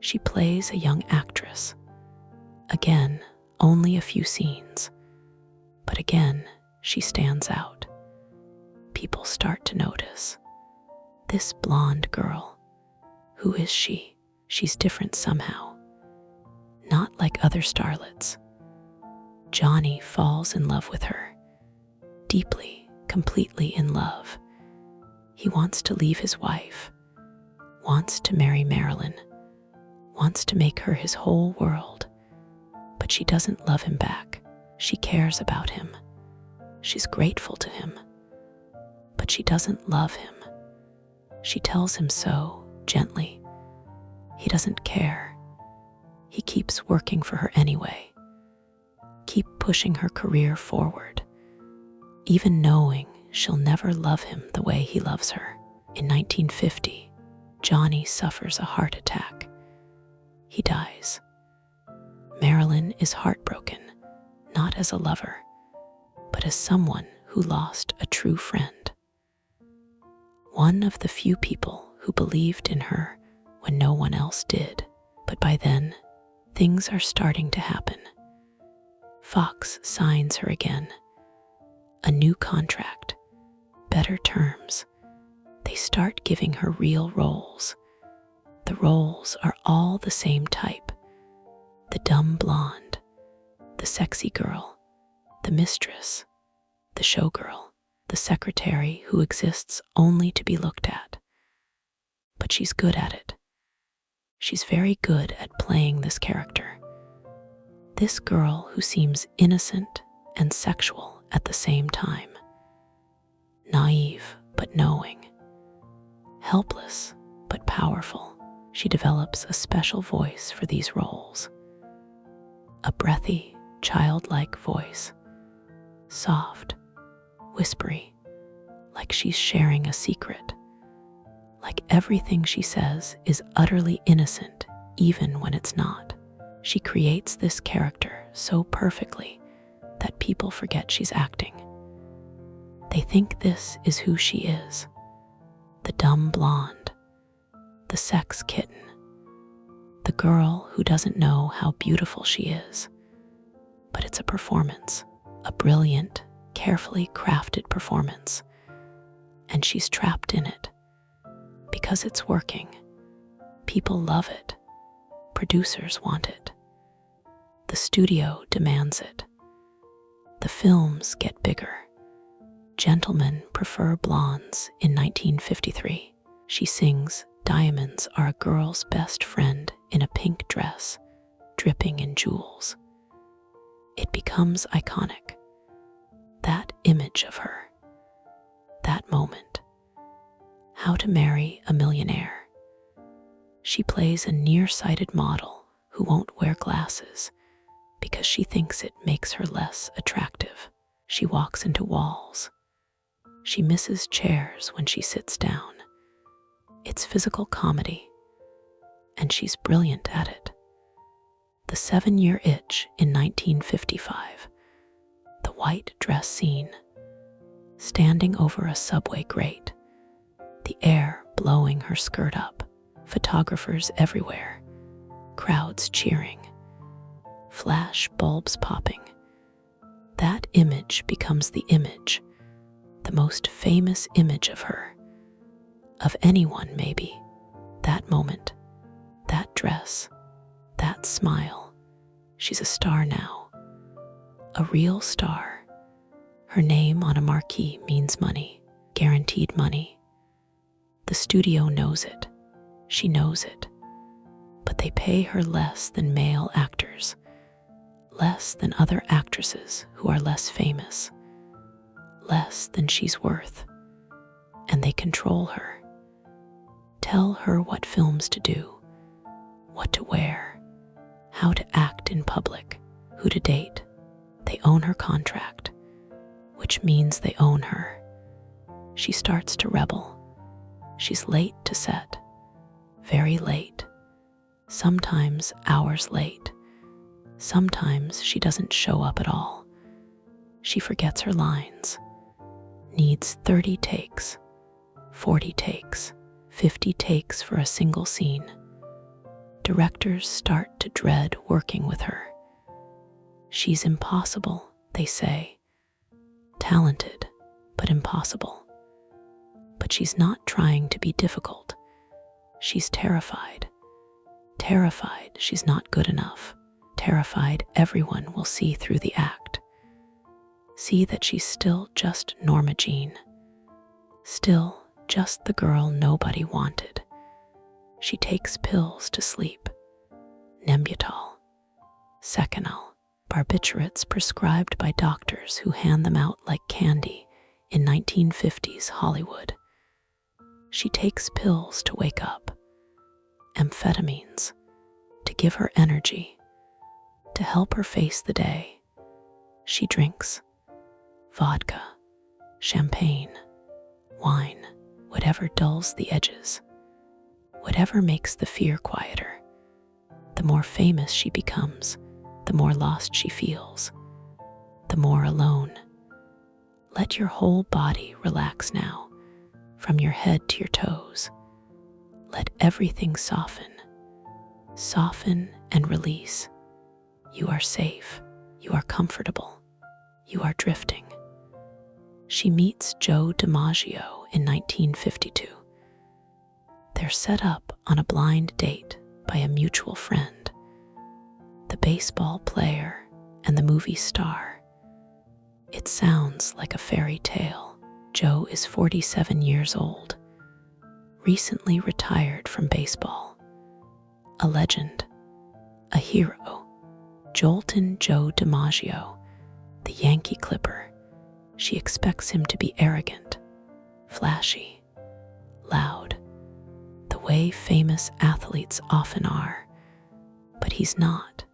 She plays a young actress. Again, only a few scenes, but again, she stands out. People start to notice. This blonde girl, who is she? She's different somehow. Not like other starlets. Johnny falls in love with her. Deeply, completely in love. He wants to leave his wife, wants to marry Marilyn, wants to make her his whole world. But she doesn't love him back. She cares about him. She's grateful to him. But she doesn't love him. She tells him so, gently. He doesn't care. He keeps working for her anyway. Keep pushing her career forward, even knowing she'll never love him the way he loves her. In 1950, Johnny suffers a heart attack. He dies. Marilyn is heartbroken, not as a lover, but as someone who lost a true friend. One of the few people who believed in her when no one else did. But by then, things are starting to happen. Fox signs her again. A new contract, better terms. They start giving her real roles. The roles are all the same type. The dumb blonde, the sexy girl, the mistress, the showgirl, the secretary who exists only to be looked at. But she's good at it. She's very good at playing this character. This girl who seems innocent and sexual at the same time. Naive but knowing. Helpless but powerful. She develops a special voice for these roles. A breathy, childlike voice. Soft, whispery, like she's sharing a secret. Like everything she says is utterly innocent, even when it's not. She creates this character so perfectly that people forget she's acting. They think this is who she is. The dumb blonde, the sex kitten, the girl who doesn't know how beautiful she is. But it's a performance, a brilliant, carefully crafted performance. And she's trapped in it. Because it's working. People love it. Producers want it. The studio demands it. The films get bigger. Gentlemen prefer blondes in 1953. She sings "Diamonds Are a Girl's Best Friend" in a pink dress, dripping in jewels. It becomes iconic. That image of her. That moment. How to Marry a Millionaire. She plays a nearsighted model who won't wear glasses because she thinks it makes her less attractive. She walks into walls. She misses chairs when she sits down. It's physical comedy, and she's brilliant at it. The 7-Year Itch in 1955. The white dress scene. Standing over a subway grate. The air blowing her skirt up. Photographers everywhere. Crowds cheering. Flash bulbs popping. That image becomes the image. The most famous image of her. Of anyone, maybe. That moment. That dress. That smile. She's a star now. A real star. Her name on a marquee means money. Guaranteed money. The studio knows it. She knows it. But they pay her less than male actors. Less than other actresses who are less famous. Less than she's worth. And they control her. Tell her what films to do. What to wear. How to act in public. Who to date. They own her contract. Which means they own her. She starts to rebel. She's late to set. Very late. Sometimes hours late. Sometimes she doesn't show up at all. She forgets her lines. Needs 30 takes, 40 takes, 50 takes for a single scene. Directors start to dread working with her. She's impossible, they say. Talented, but impossible. But she's not trying to be difficult. She's terrified. Terrified she's not good enough. Terrified everyone will see through the act. See that she's still just Norma Jean. Still just the girl nobody wanted. She takes pills to sleep. Nembutal, Seconal, barbiturates prescribed by doctors who hand them out like candy in 1950s Hollywood. She takes pills to wake up. Amphetamines, to give her energy, to help her face the day. She drinks vodka, champagne, wine, whatever dulls the edges, whatever makes the fear quieter. The more famous she becomes, the more lost she feels, the more alone. Let your whole body relax now, from your head to your toes. Let everything soften. Soften and release. You are safe. You are comfortable. You are drifting. She meets Joe DiMaggio in 1952. They're set up on a blind date by a mutual friend, the baseball player and the movie star. It sounds like a fairy tale. Joe is 47 years old, recently retired from baseball. A legend, a hero. Joltin' Joe DiMaggio, the Yankee Clipper. She expects him to be arrogant, flashy, loud, the way famous athletes often are. But he's not.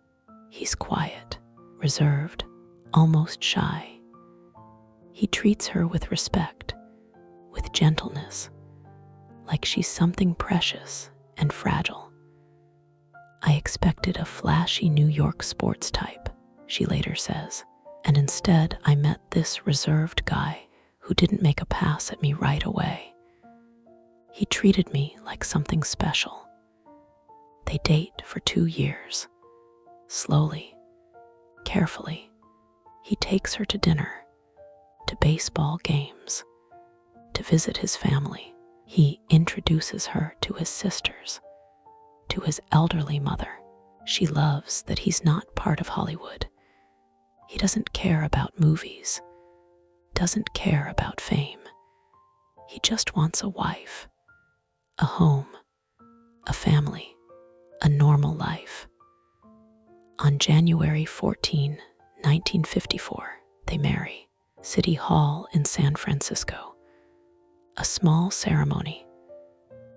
He's quiet, reserved, almost shy. He treats her with respect, with gentleness, like she's something precious and fragile. I expected a flashy New York sports type, she later says, and instead I met this reserved guy who didn't make a pass at me right away. He treated me like something special. They date for 2 years. Slowly, carefully, he takes her to dinner, to baseball games, to visit his family. He introduces her to his sisters, to his elderly mother. She loves that he's not part of Hollywood. He doesn't care about movies, doesn't care about fame. He just wants a wife, a home, a family, a normal life. On January 14, 1954, they marry. City Hall in San Francisco. A small ceremony.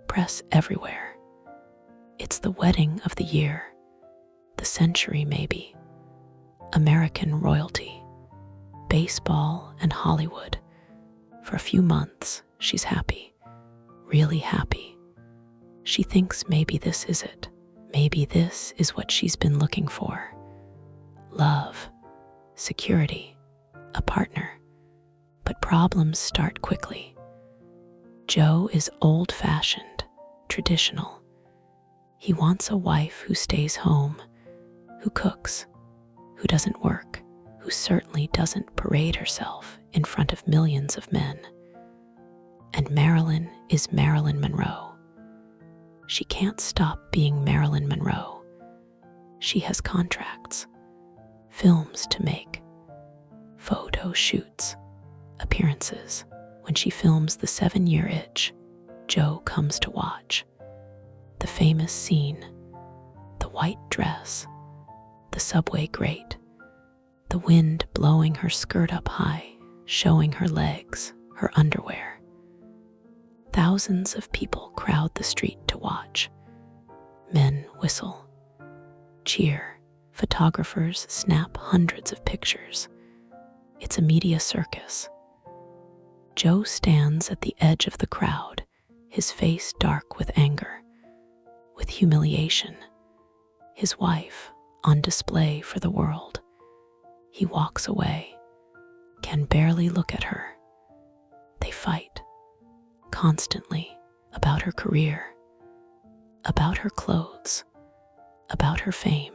Press everywhere. It's the wedding of the year, the century maybe. American royalty, baseball and Hollywood. For a few months, she's happy, really happy. She thinks maybe this is it. Maybe this is what she's been looking for. Love, security, a partner. But problems start quickly. Joe is old-fashioned, traditional. He wants a wife who stays home, who cooks, who doesn't work, who certainly doesn't parade herself in front of millions of men. And Marilyn is Marilyn Monroe. She can't stop being Marilyn Monroe. She has contracts, films to make, photo shoots, appearances. When she films The 7-Year Itch, Joe comes to watch. The famous scene, the white dress, the subway grate, the wind blowing her skirt up high, showing her legs, her underwear. Thousands of people crowd the street to watch. Men whistle, cheer. Photographers snap hundreds of pictures. It's a media circus. Joe stands at the edge of the crowd, his face dark with anger, with humiliation. His wife on display for the world. He walks away, can barely look at her. They fight, constantly, about her career, about her clothes, about her fame,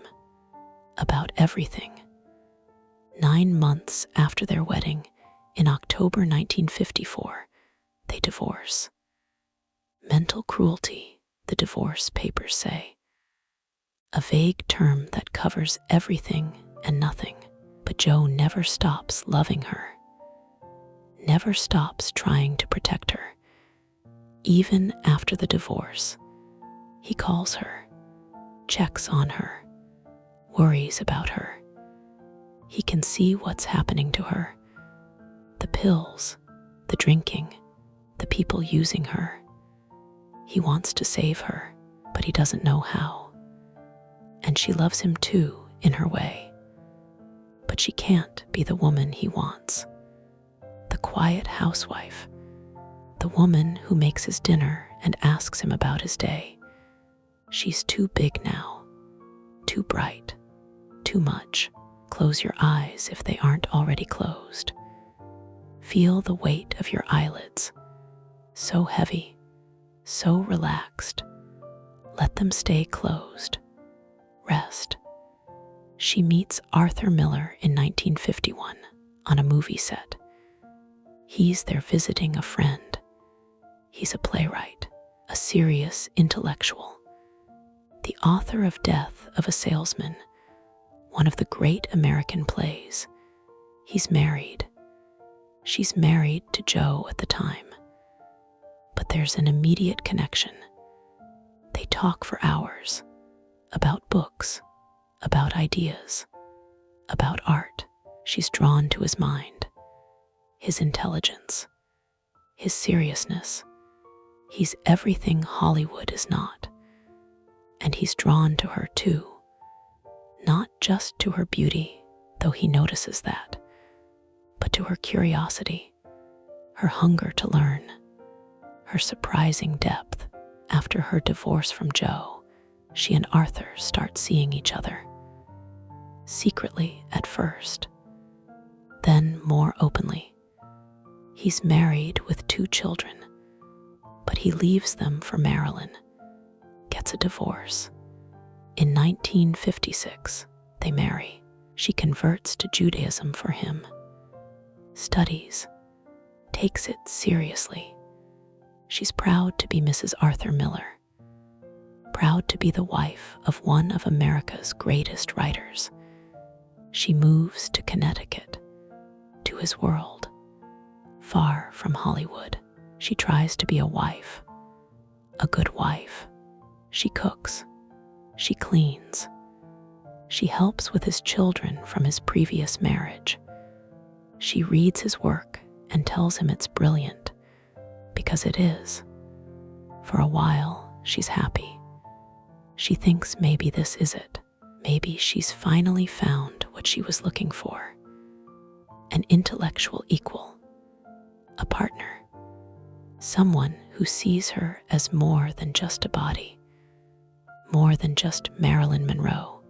about everything. 9 months after their wedding, in October 1954, they divorce. Mental cruelty, the divorce papers say. A vague term that covers everything and nothing. But Joe never stops loving her, never stops trying to protect her. Even after the divorce, he calls her, checks on her, worries about her. He can see what's happening to her. The pills, the drinking, the people using her. He wants to save her, but he doesn't know how. And she loves him too, in her way. But she can't be the woman he wants. The quiet housewife, the woman who makes his dinner and asks him about his day. She's too big now, too bright, too much. Close your eyes if they aren't already closed. Feel the weight of your eyelids, so heavy, so relaxed. them stay closed. Rest. She meets Arthur Miller in 1951 on a movie set. He's there visiting a friend. He's a playwright, a serious intellectual, the author of Death of a Salesman, one of the great American plays. He's married. She's married to Joe at the time. But there's an immediate connection. They talk for hours about books, about ideas, about art. She's drawn to his mind, his intelligence, his seriousness. He's everything Hollywood is not. And he's drawn to her too, not just to her beauty, though he notices that, but to her curiosity, her hunger to learn, her surprising depth. After her divorce from Joe, she and Arthur start seeing each other. Secretly at first, then more openly. He's married with 2 children, but he leaves them for Marilyn, gets a divorce. In 1956, they marry. She converts to Judaism for him, studies, takes it seriously. She's proud to be Mrs. Arthur Miller, proud to be the wife of one of America's greatest writers. She moves to Connecticut, to his world, far from Hollywood. She tries to be a wife, a good wife. She cooks, she cleans, she helps with his children from his previous marriage. She reads his work and tells him it's brilliant, because it is. For a while, she's happy. She thinks maybe this is it. Maybe she's finally found what she was looking for. An intellectual equal, a partner, someone who sees her as more than just a body, more than just Marilyn Monroe.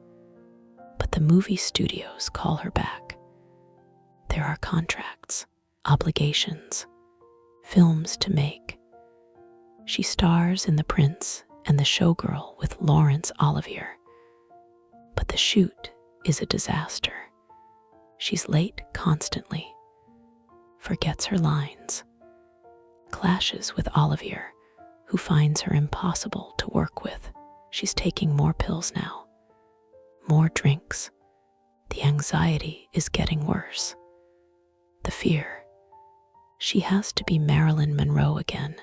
But the movie studios call her back. There are contracts, obligations, films to make. She stars in The Prince and The Showgirl with Laurence Olivier. But the shoot is a disaster. She's late constantly, forgets her lines, clashes with Olivier, who finds her impossible to work with. She's taking more pills now, more drinks. The anxiety is getting worse. The fear. She has to be Marilyn Monroe again,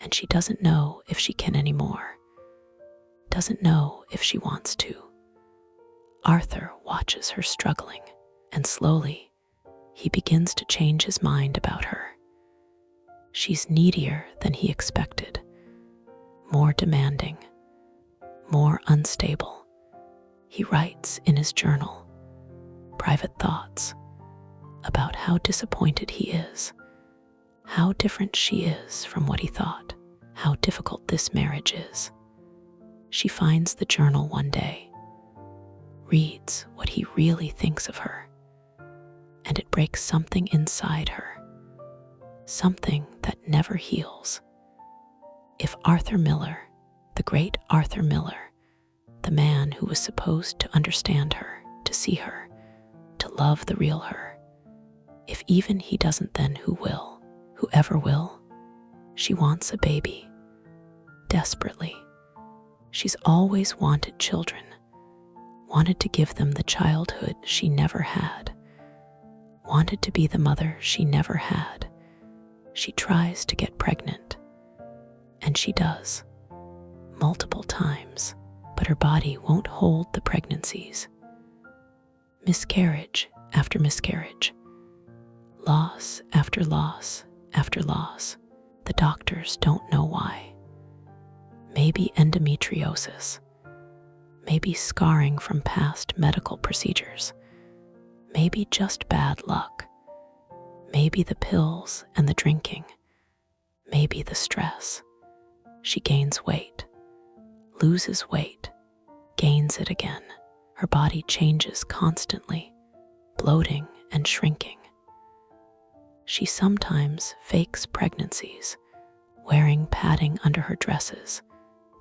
and she doesn't know if she can anymore. Doesn't know if she wants to. Arthur watches her struggling, and slowly, he begins to change his mind about her. She's needier than he expected, more demanding, more unstable. He writes in his journal, private thoughts, about how disappointed he is, how different she is from what he thought, how difficult this marriage is. She finds the journal one day, reads what he really thinks of her, and it breaks something inside her, something that never heals. If Arthur Miller, the great Arthur Miller, the man who was supposed to understand her, to see her, to love the real her, if even he doesn't, then who will? Whoever will? She wants a baby, desperately. She's always wanted children, wanted to give them the childhood she never had, wanted to be the mother she never had. She tries to get pregnant, and she does, multiple times, but her body won't hold the pregnancies. Miscarriage after miscarriage, loss after loss after loss. The doctors don't know why. Maybe endometriosis, maybe scarring from past medical procedures, maybe just bad luck, maybe the pills and the drinking, maybe the stress. She gains weight, loses weight, gains it again. Her body changes constantly, bloating and shrinking. She sometimes fakes pregnancies, wearing padding under her dresses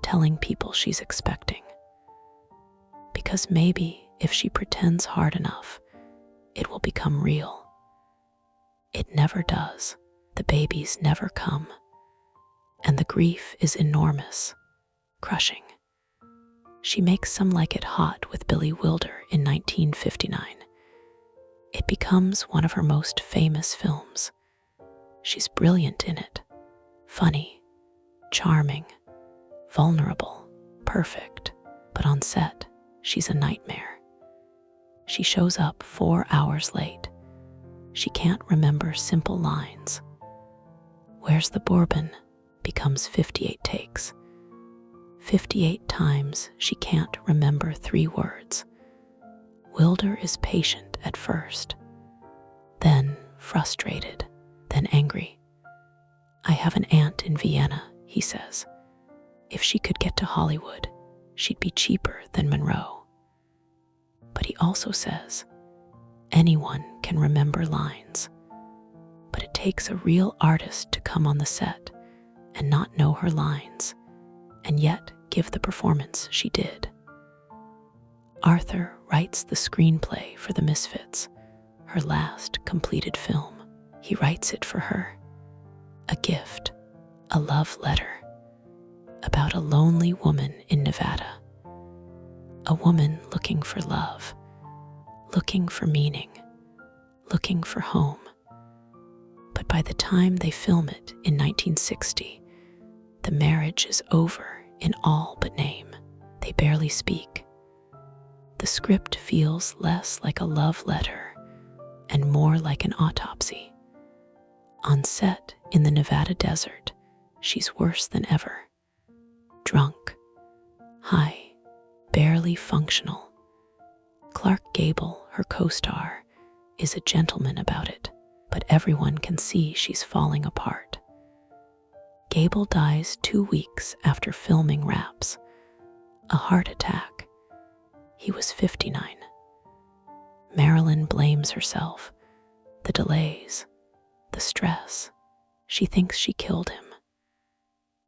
telling people she's expecting. Because maybe if she pretends hard enough, it will become real. It never does. The babies never come. And the grief is enormous, crushing. She makes Some Like It Hot with Billy Wilder in 1959. It becomes one of her most famous films. She's brilliant in it, funny, charming, vulnerable, perfect, but on set, she's a nightmare. She shows up 4 hours late. She can't remember simple lines. Where's the bourbon becomes 58 takes. 58 times she can't remember 3 words. Wilder is patient at first, then frustrated, then angry. I have an aunt in Vienna, he says. If she could get to Hollywood, she'd be cheaper than Monroe. But he also says, anyone can remember lines, but it takes a real artist to come on the set and not know her lines, and yet give the performance she did. Arthur writes the screenplay for The Misfits, her last completed film. He writes it for her. A gift, a love letter, about a lonely woman in Nevada. A woman looking for love, looking for meaning, looking for home. But by the time they film it in 1960, the marriage is over in all but name. They barely speak. The script feels less like a love letter and more like an autopsy. On set in the Nevada desert, she's worse than ever. Drunk, high, barely functional. Clark Gable, her co-star, is a gentleman about it, but everyone can see she's falling apart. Gable dies 2 weeks after filming wraps. A heart attack. He was 59. Marilyn blames herself. The delays, the stress. She thinks she killed him.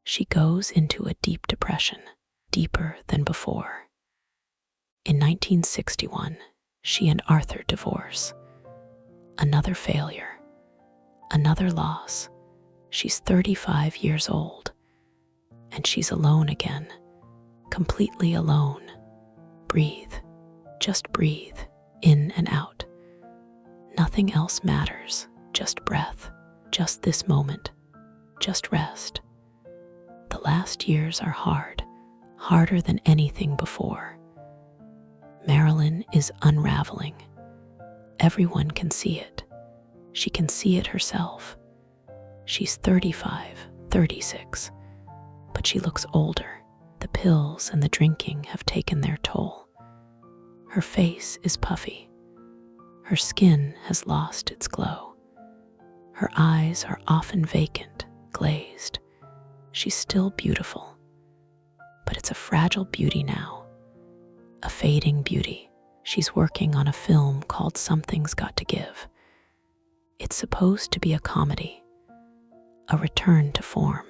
She goes into a deep depression, deeper than before. In 1961, she and Arthur divorce. Another failure, another loss. She's 35 years old, and she's alone again, completely alone. Breathe, just breathe, in and out. Nothing else matters, just breath, just this moment, just rest. The last years are hard, harder than anything before. Marilyn is unraveling. Everyone can see it. She can see it herself. She's 35, 36, but she looks older. The pills and the drinking have taken their toll. Her face is puffy. Her skin has lost its glow. Her eyes are often vacant, glazed. She's still beautiful, but it's a fragile beauty now, a fading beauty. She's working on a film called Something's Got to Give. It's supposed to be a comedy, a return to form,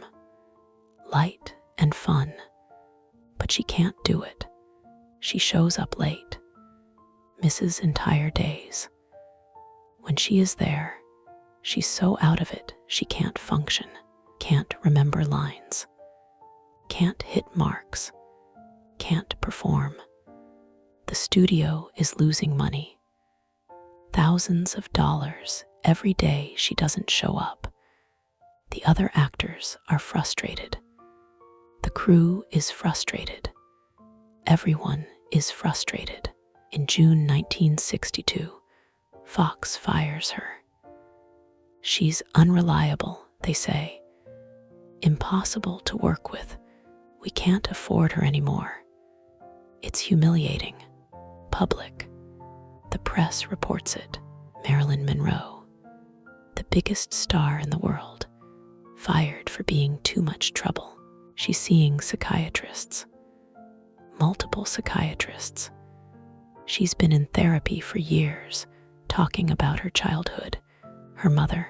light and fun, but she can't do it. She shows up late, misses entire days. When she is there, she's so out of it she can't function, can't remember lines, can't hit marks, can't perform. The studio is losing money. Thousands of dollars every day she doesn't show up. The other actors are frustrated. The crew is frustrated. Everyone is frustrated. In June 1962, Fox fires her. She's unreliable, they say. Impossible to work with. We can't afford her anymore. It's humiliating. Public. The press reports it. Marilyn Monroe, the biggest star in the world, fired for being too much trouble. She's seeing psychiatrists. Multiple psychiatrists. She's been in therapy for years, talking about her childhood, her mother,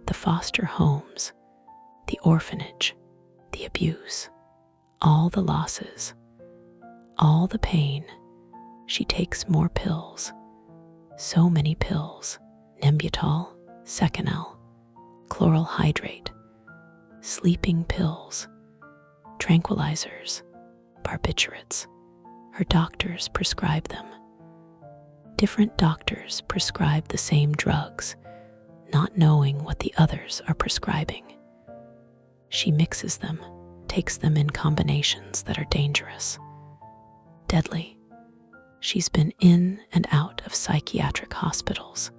the foster homes, the orphanage, the abuse. all the losses, all the pain. She takes more pills, so many pills: Nembutal, Seconal, chloral hydrate, sleeping pills, tranquilizers, barbiturates. Her doctors prescribe them. Different doctors prescribe the same drugs, not knowing what the others are prescribing. She mixes them, takes them in combinations that are dangerous, deadly. She's been in and out of psychiatric hospitals.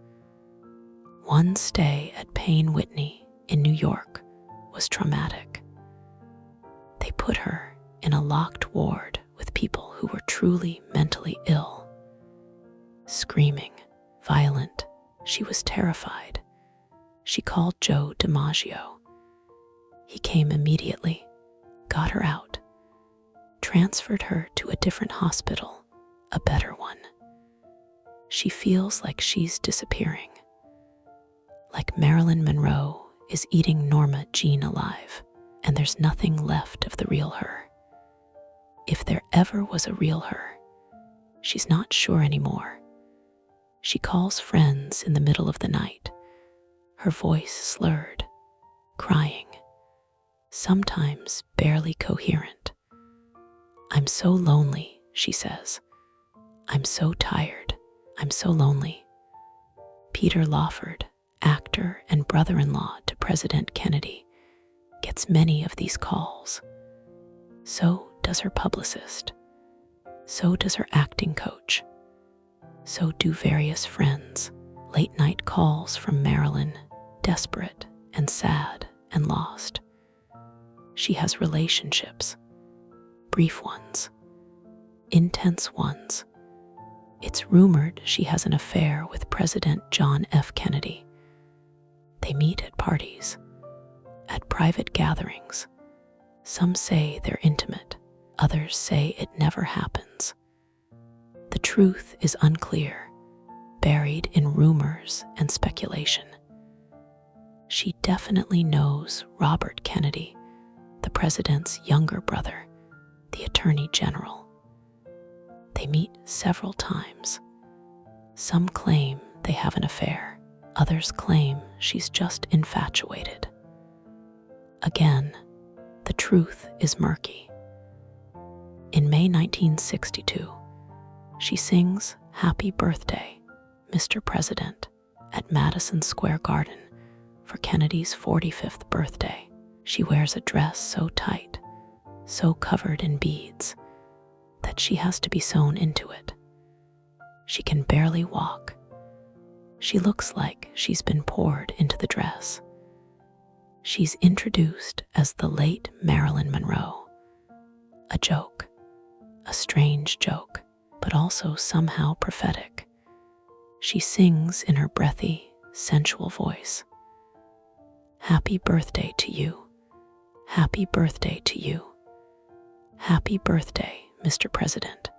One stay at Payne Whitney in New York was traumatic. They put her in a locked ward with people who were truly mentally ill. Screaming, violent, she was terrified. She called Joe DiMaggio. He came immediately, got her out, transferred her to a different hospital, a better one. She feels like she's disappearing, like Marilyn Monroe is eating Norma Jean alive, and there's nothing left of the real her. If there ever was a real her, she's not sure anymore. She calls friends in the middle of the night, her voice slurred, crying, sometimes barely coherent. "I'm so lonely," she says. "I'm so tired. I'm so lonely." Peter Lawford, actor and brother-in-law to President Kennedy, gets many of these calls. So does her publicist. So does her acting coach. So do various friends. Late-night calls from Marilyn, desperate and sad and lost. She has relationships, brief ones, intense ones. It's rumored she has an affair with President John F. Kennedy. They meet at parties, at private gatherings. Some say they're intimate, others say it never happens. The truth is unclear, buried in rumors and speculation. She definitely knows Robert Kennedy, the president's younger brother, the Attorney General. They meet several times. Some claim they have an affair. Others claim she's just infatuated. Again, the truth is murky. In May 1962, she sings "Happy Birthday, Mr. President" at Madison Square Garden for Kennedy's 45th birthday. She wears a dress so tight, so covered in beads, that she has to be sewn into it. She can barely walk. She looks like she's been poured into the dress. She's introduced as the late Marilyn Monroe. A joke, a strange joke, but also somehow prophetic. She sings in her breathy, sensual voice. "Happy birthday to you. Happy birthday to you. Happy birthday, Mr. President.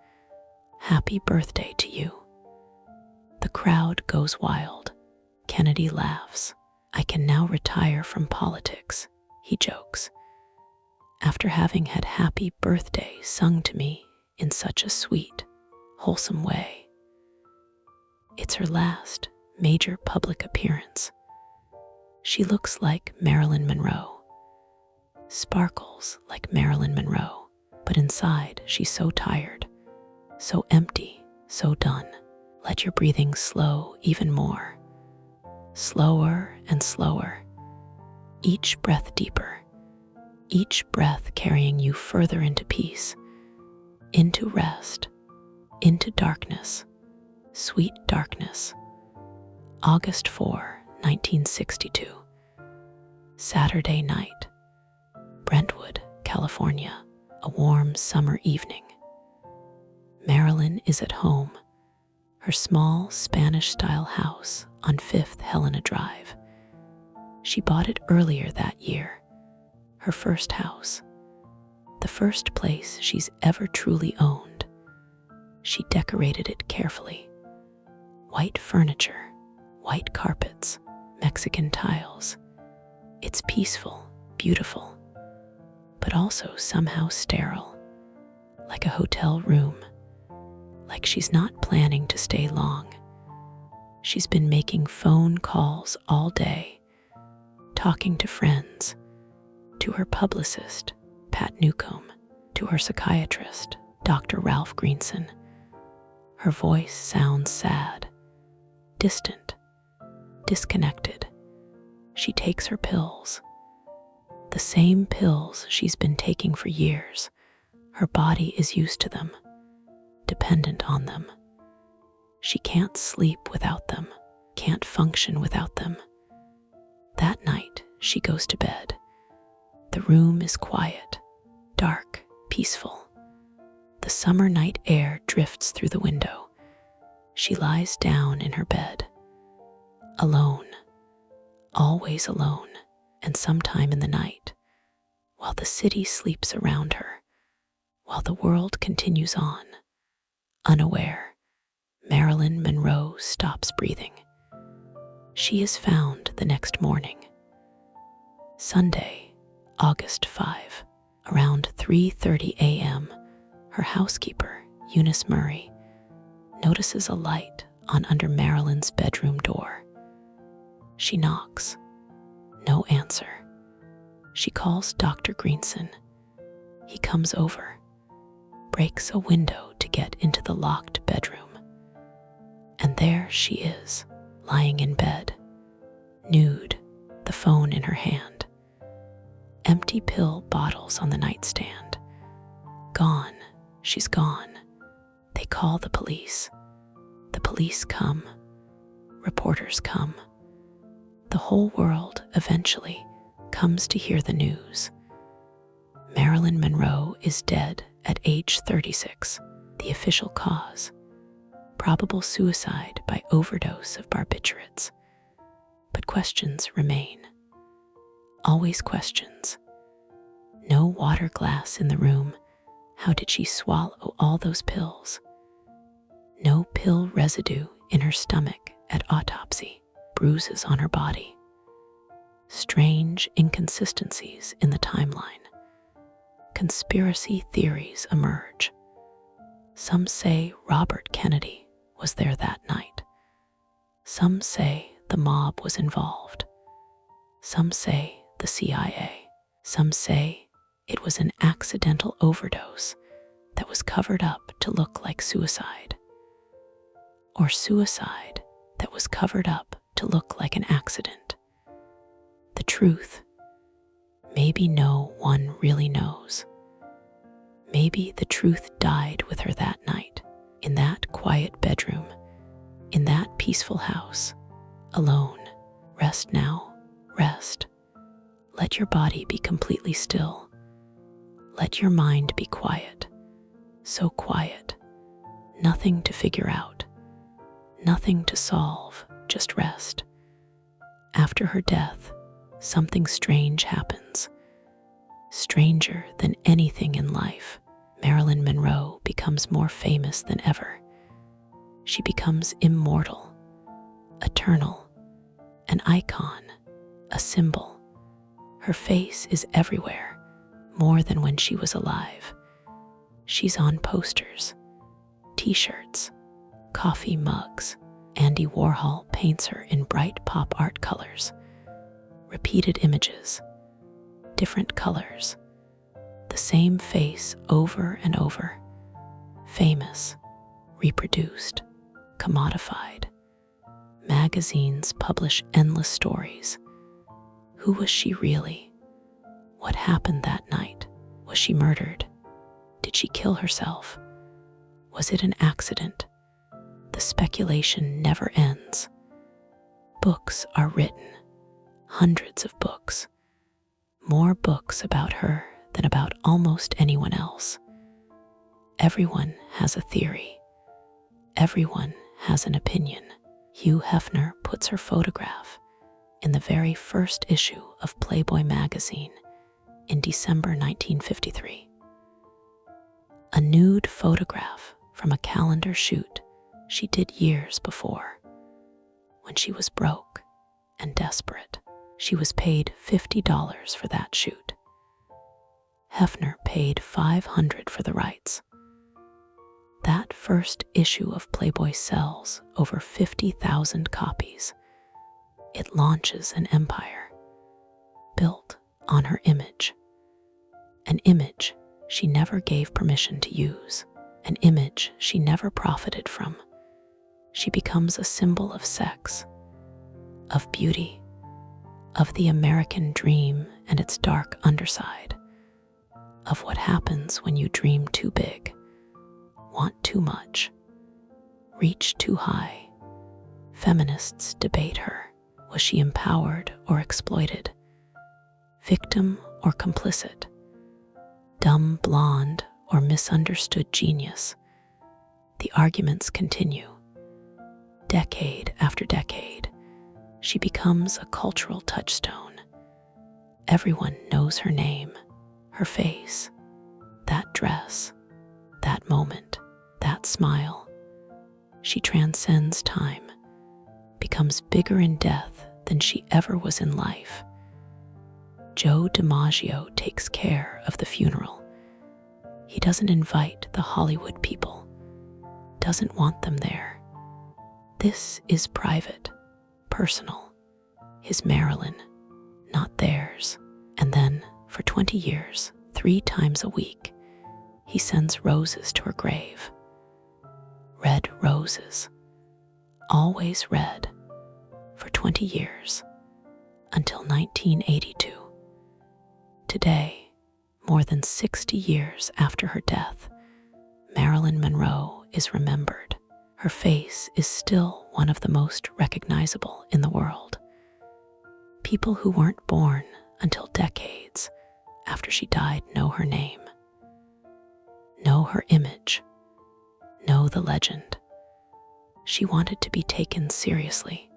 Happy birthday to you." The crowd goes wild. Kennedy laughs. "I can now retire from politics," he jokes, after having had "Happy Birthday" sung to me in such a sweet, wholesome way. It's her last major public appearance. She looks like Marilyn Monroe, sparkles like Marilyn Monroe, but inside she's so tired, so empty, so done. Let your breathing slow even more, slower and slower, each breath deeper, each breath carrying you further into peace, into rest, into darkness, sweet darkness. August 4, 1962. Saturday night. Brentwood, California, a warm summer evening. Marilyn is at home, her small Spanish-style house on 5th Helena Drive. She bought it earlier that year, her first house, the first place she's ever truly owned. She decorated it carefully. White furniture, white carpets, Mexican tiles. It's peaceful, beautiful, but also somehow sterile, like a hotel room, like she's not planning to stay long. She's been making phone calls all day, talking to friends, to her publicist, Pat Newcomb, to her psychiatrist, Dr. Ralph Greenson. Her voice sounds sad, distant, disconnected. She takes her pills, the same pills she's been taking for years. Her body is used to them, dependent on them. She can't sleep without them, can't function without them. That night, she goes to bed. The room is quiet, dark, peaceful. The summer night air drifts through the window. She lies down in her bed, alone, always alone, and sometime in the night, while the city sleeps around her, while the world continues on, unaware, Marilyn Monroe stops breathing. She is found the next morning. Sunday, August 5, around 3:30 a.m., her housekeeper, Eunice Murray, notices a light on under Marilyn's bedroom door. She knocks. No answer. She calls Dr. Greenson. He comes over, breaks a window to get into the locked bedroom. And there she is, lying in bed, nude, the phone in her hand. Empty pill bottles on the nightstand. Gone. She's gone. They call the police. The police come. Reporters come. The whole world eventually comes to hear the news. Marilyn Monroe is dead at age 36. The official cause: probable suicide by overdose of barbiturates. But questions remain. Always questions. No water glass in the room. How did she swallow all those pills? No pill residue in her stomach at autopsy. Bruises on her body. Strange inconsistencies in the timeline. Conspiracy theories emerge. Some say Robert Kennedy was there that night. Some say the mob was involved. Some say the CIA. Some say it was an accidental overdose that was covered up to look like suicide. Or suicide that was covered up to look like an accident. The truth, maybe no one really knows. Maybe the truth died with her that night, in that quiet bedroom, in that peaceful house, alone. Rest now, rest. Let your body be completely still. Let your mind be quiet, so quiet. Nothing to figure out, nothing to solve, just rest. After her death, something strange happens. Stranger than anything in life. Marilyn Monroe becomes more famous than ever. She becomes immortal, eternal, an icon, a symbol. Her face is everywhere, more than when she was alive. She's on posters, t-shirts, coffee mugs. Andy Warhol paints her in bright pop art colors. Repeated images, different colors, the same face over and over. Famous, reproduced, commodified. Magazines publish endless stories. Who was she really? What happened that night? Was she murdered? Did she kill herself? Was it an accident? The speculation never ends. Books are written, hundreds of books, more books about her than about almost anyone else. Everyone has a theory. Everyone has an opinion. Hugh Hefner puts her photograph in the very first issue of Playboy magazine in December 1953. A nude photograph from a calendar shoot she did years before. When she was broke and desperate, she was paid $50 for that shoot. Hefner paid $500 for the rights. That first issue of Playboy sells over 50,000 copies. It launches an empire built on her image. An image she never gave permission to use. An image she never profited from. She becomes a symbol of sex, of beauty, of the American dream and its dark underside, of what happens when you dream too big, want too much, reach too high. Feminists debate her. Was she empowered or exploited? Victim or complicit? Dumb blonde or misunderstood genius? The arguments continue. Decade after decade, she becomes a cultural touchstone. Everyone knows her name, her face, that dress, that moment, that smile. She transcends time, becomes bigger in death than she ever was in life. Joe DiMaggio takes care of the funeral. He doesn't invite the Hollywood people, doesn't want them there. This is private, personal. His Marilyn, not theirs. And then, for 20 years, 3 times a week, he sends roses to her grave. Red roses. Always red. For 20 years. Until 1982. Today, more than 60 years after her death, Marilyn Monroe is remembered. Her face is still one of the most recognizable in the world. People who weren't born until decades after she died know her name, know her image, know the legend. She wanted to be taken seriously.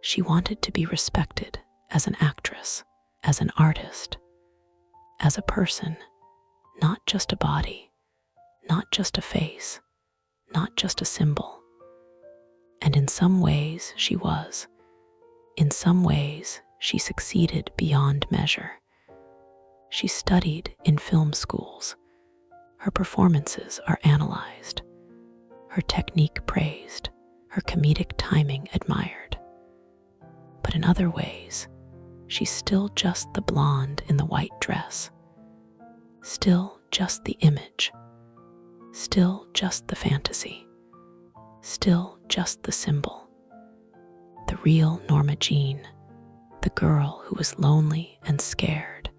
She wanted to be respected as an actress, as an artist, as a person, not just a body, not just a face, not just a symbol. And in some ways she was. In some ways she succeeded beyond measure. She studied in film schools. Her performances are analyzed, her technique praised, her comedic timing admired. But in other ways, she's still just the blonde in the white dress, still just the image, still just the fantasy, still just the symbol. The real Norma Jean, the girl who was lonely and scared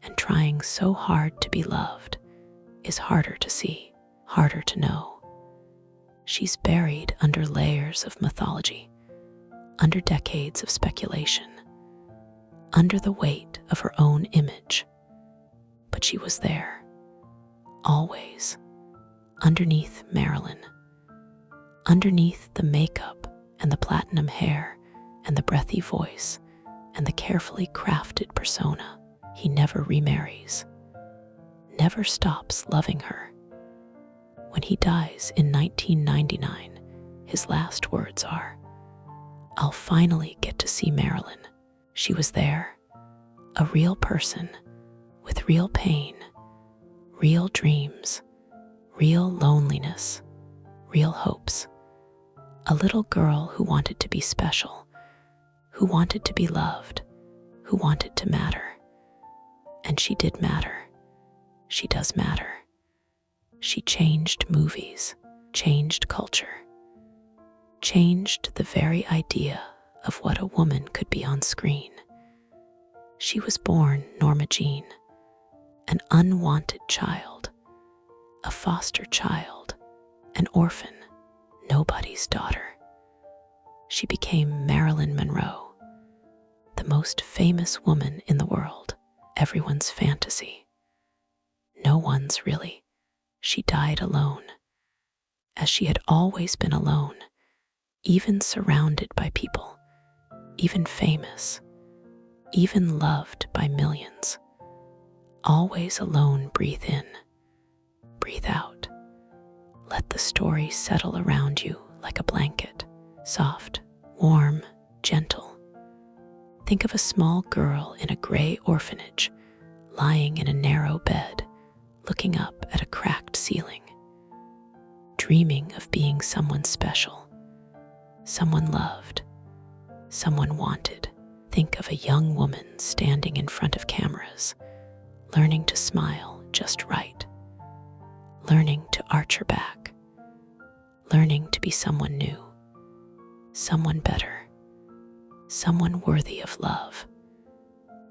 and trying so hard to be loved, is harder to see, harder to know. She's buried under layers of mythology, under decades of speculation, under the weight of her own image. But she was there, always, underneath Marilyn, underneath the makeup and the platinum hair and the breathy voice and the carefully crafted persona. He never remarries, never stops loving her. When he dies in 1999, his last words are, "I'll finally get to see Marilyn. She was there, a real person, with real pain, real dreams, real loneliness, real hopes. A little girl who wanted to be special, who wanted to be loved, who wanted to matter. And she did matter. She does matter. She changed movies, changed culture, changed the very idea of what a woman could be on screen. She was born Norma Jean, an unwanted child, a foster child, an orphan, nobody's daughter. She became Marilyn Monroe, the most famous woman in the world, everyone's fantasy. No one's really. She died alone, as she had always been alone, even surrounded by people, even famous, even loved by millions. Always alone. Breathe in, breathe out. Let the story settle around you like a blanket, soft, warm, gentle. Think of a small girl in a gray orphanage, lying in a narrow bed, looking up at a cracked ceiling, dreaming of being someone special, someone loved, someone wanted. Think of a young woman standing in front of cameras, learning to smile just right, learning to arch her back, learning to be someone new, someone better, someone worthy of love.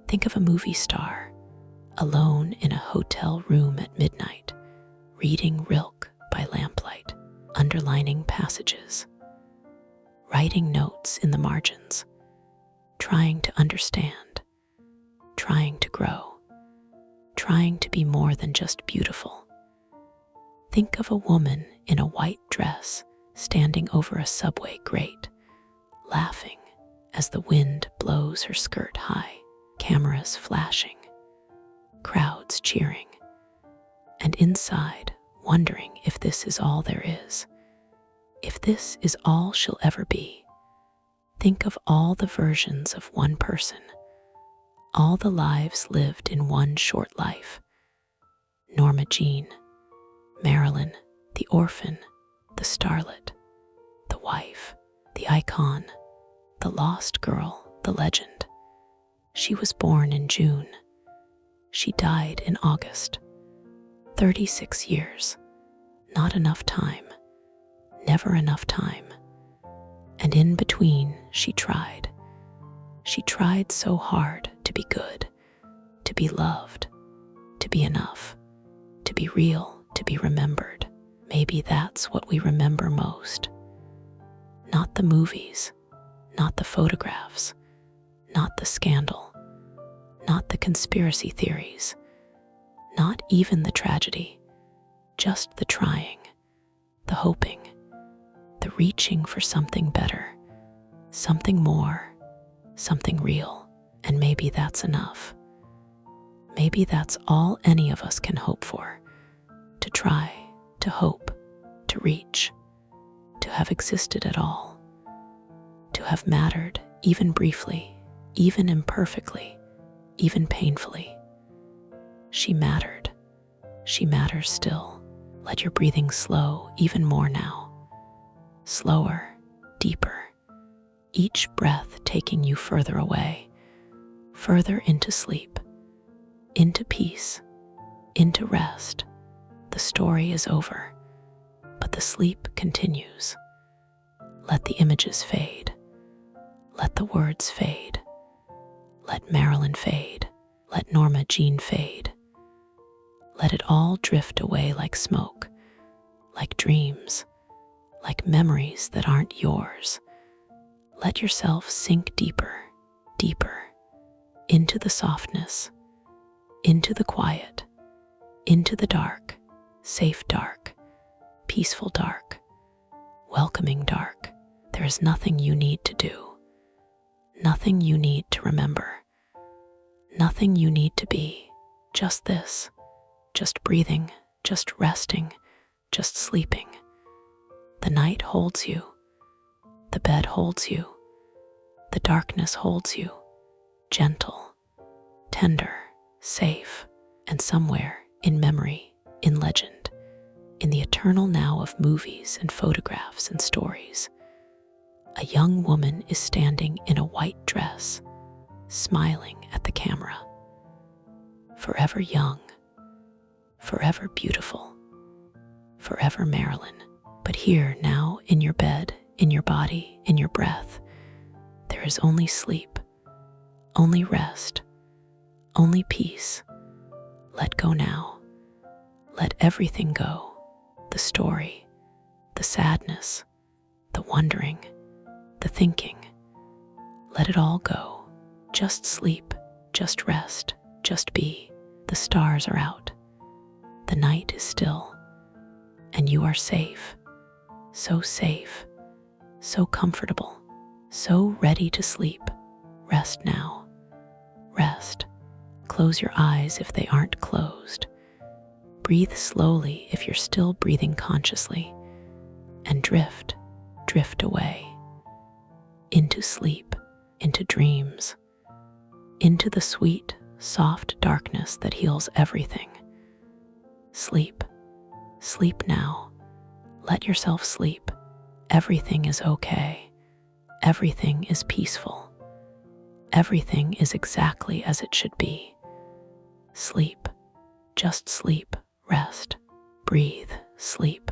Think of a movie star, alone in a hotel room at midnight, reading Rilke by lamplight, underlining passages, writing notes in the margins, trying to understand, trying to grow, trying to be more than just beautiful. Think of a woman in a white dress standing over a subway grate, laughing as the wind blows her skirt high, cameras flashing, crowds cheering, and inside wondering if this is all there is, if this is all she'll ever be. Think of all the versions of one person, all the lives lived in one short life. Norma Jean, Marilyn, the orphan, the starlet, the wife, the icon, the lost girl, the legend. She was born in June. She died in August. 36 years. Not enough time. Never enough time. And in between, she tried. She tried so hard to be good, to be loved, to be enough, to be real, to be remembered. Maybe that's what we remember most. Not the movies, not the photographs, not the scandal, not the conspiracy theories, not even the tragedy, just the trying, the hoping, the reaching for something better, something more, something real. And maybe that's enough. Maybe that's all any of us can hope for, to try, to hope, to reach, to have existed at all, to have mattered even briefly, even imperfectly, even painfully. She mattered. She matters still. Let your breathing slow even more now. Slower, deeper. Each breath taking you further away, further into sleep, into peace, into rest. The story is over, but the sleep continues. Let the images fade. Let the words fade. Let Marilyn fade. Let Norma Jean fade. Let it all drift away like smoke, like dreams, like memories that aren't yours. Let yourself sink deeper, deeper, into the softness, into the quiet, into the dark, safe dark, peaceful dark, welcoming dark. There is nothing you need to do, nothing you need to remember, nothing you need to be, just this, just breathing, just resting, just sleeping. The night holds you, the bed holds you, the darkness holds you, gentle, tender, safe, and somewhere in memory, in legend, in the eternal now of movies and photographs and stories, a young woman is standing in a white dress, smiling at the camera. Forever young, forever beautiful, forever Marilyn. But here now, in your bed, in your body, in your breath, there is only sleep, only rest, only peace. Let go now. Let everything go. The story, the sadness, the wondering, the thinking. Let it all go. Just sleep, just rest, just be. The stars are out. The night is still, and you are safe. So safe, so comfortable, so ready to sleep. Rest now. Rest. Close your eyes if they aren't closed. Breathe slowly if you're still breathing consciously. And drift, drift away. Into sleep, into dreams, into the sweet, soft darkness that heals everything. Sleep. Sleep now. Let yourself sleep. Everything is okay. Everything is peaceful. Everything is exactly as it should be. Sleep. Just sleep. Rest. Breathe. Sleep.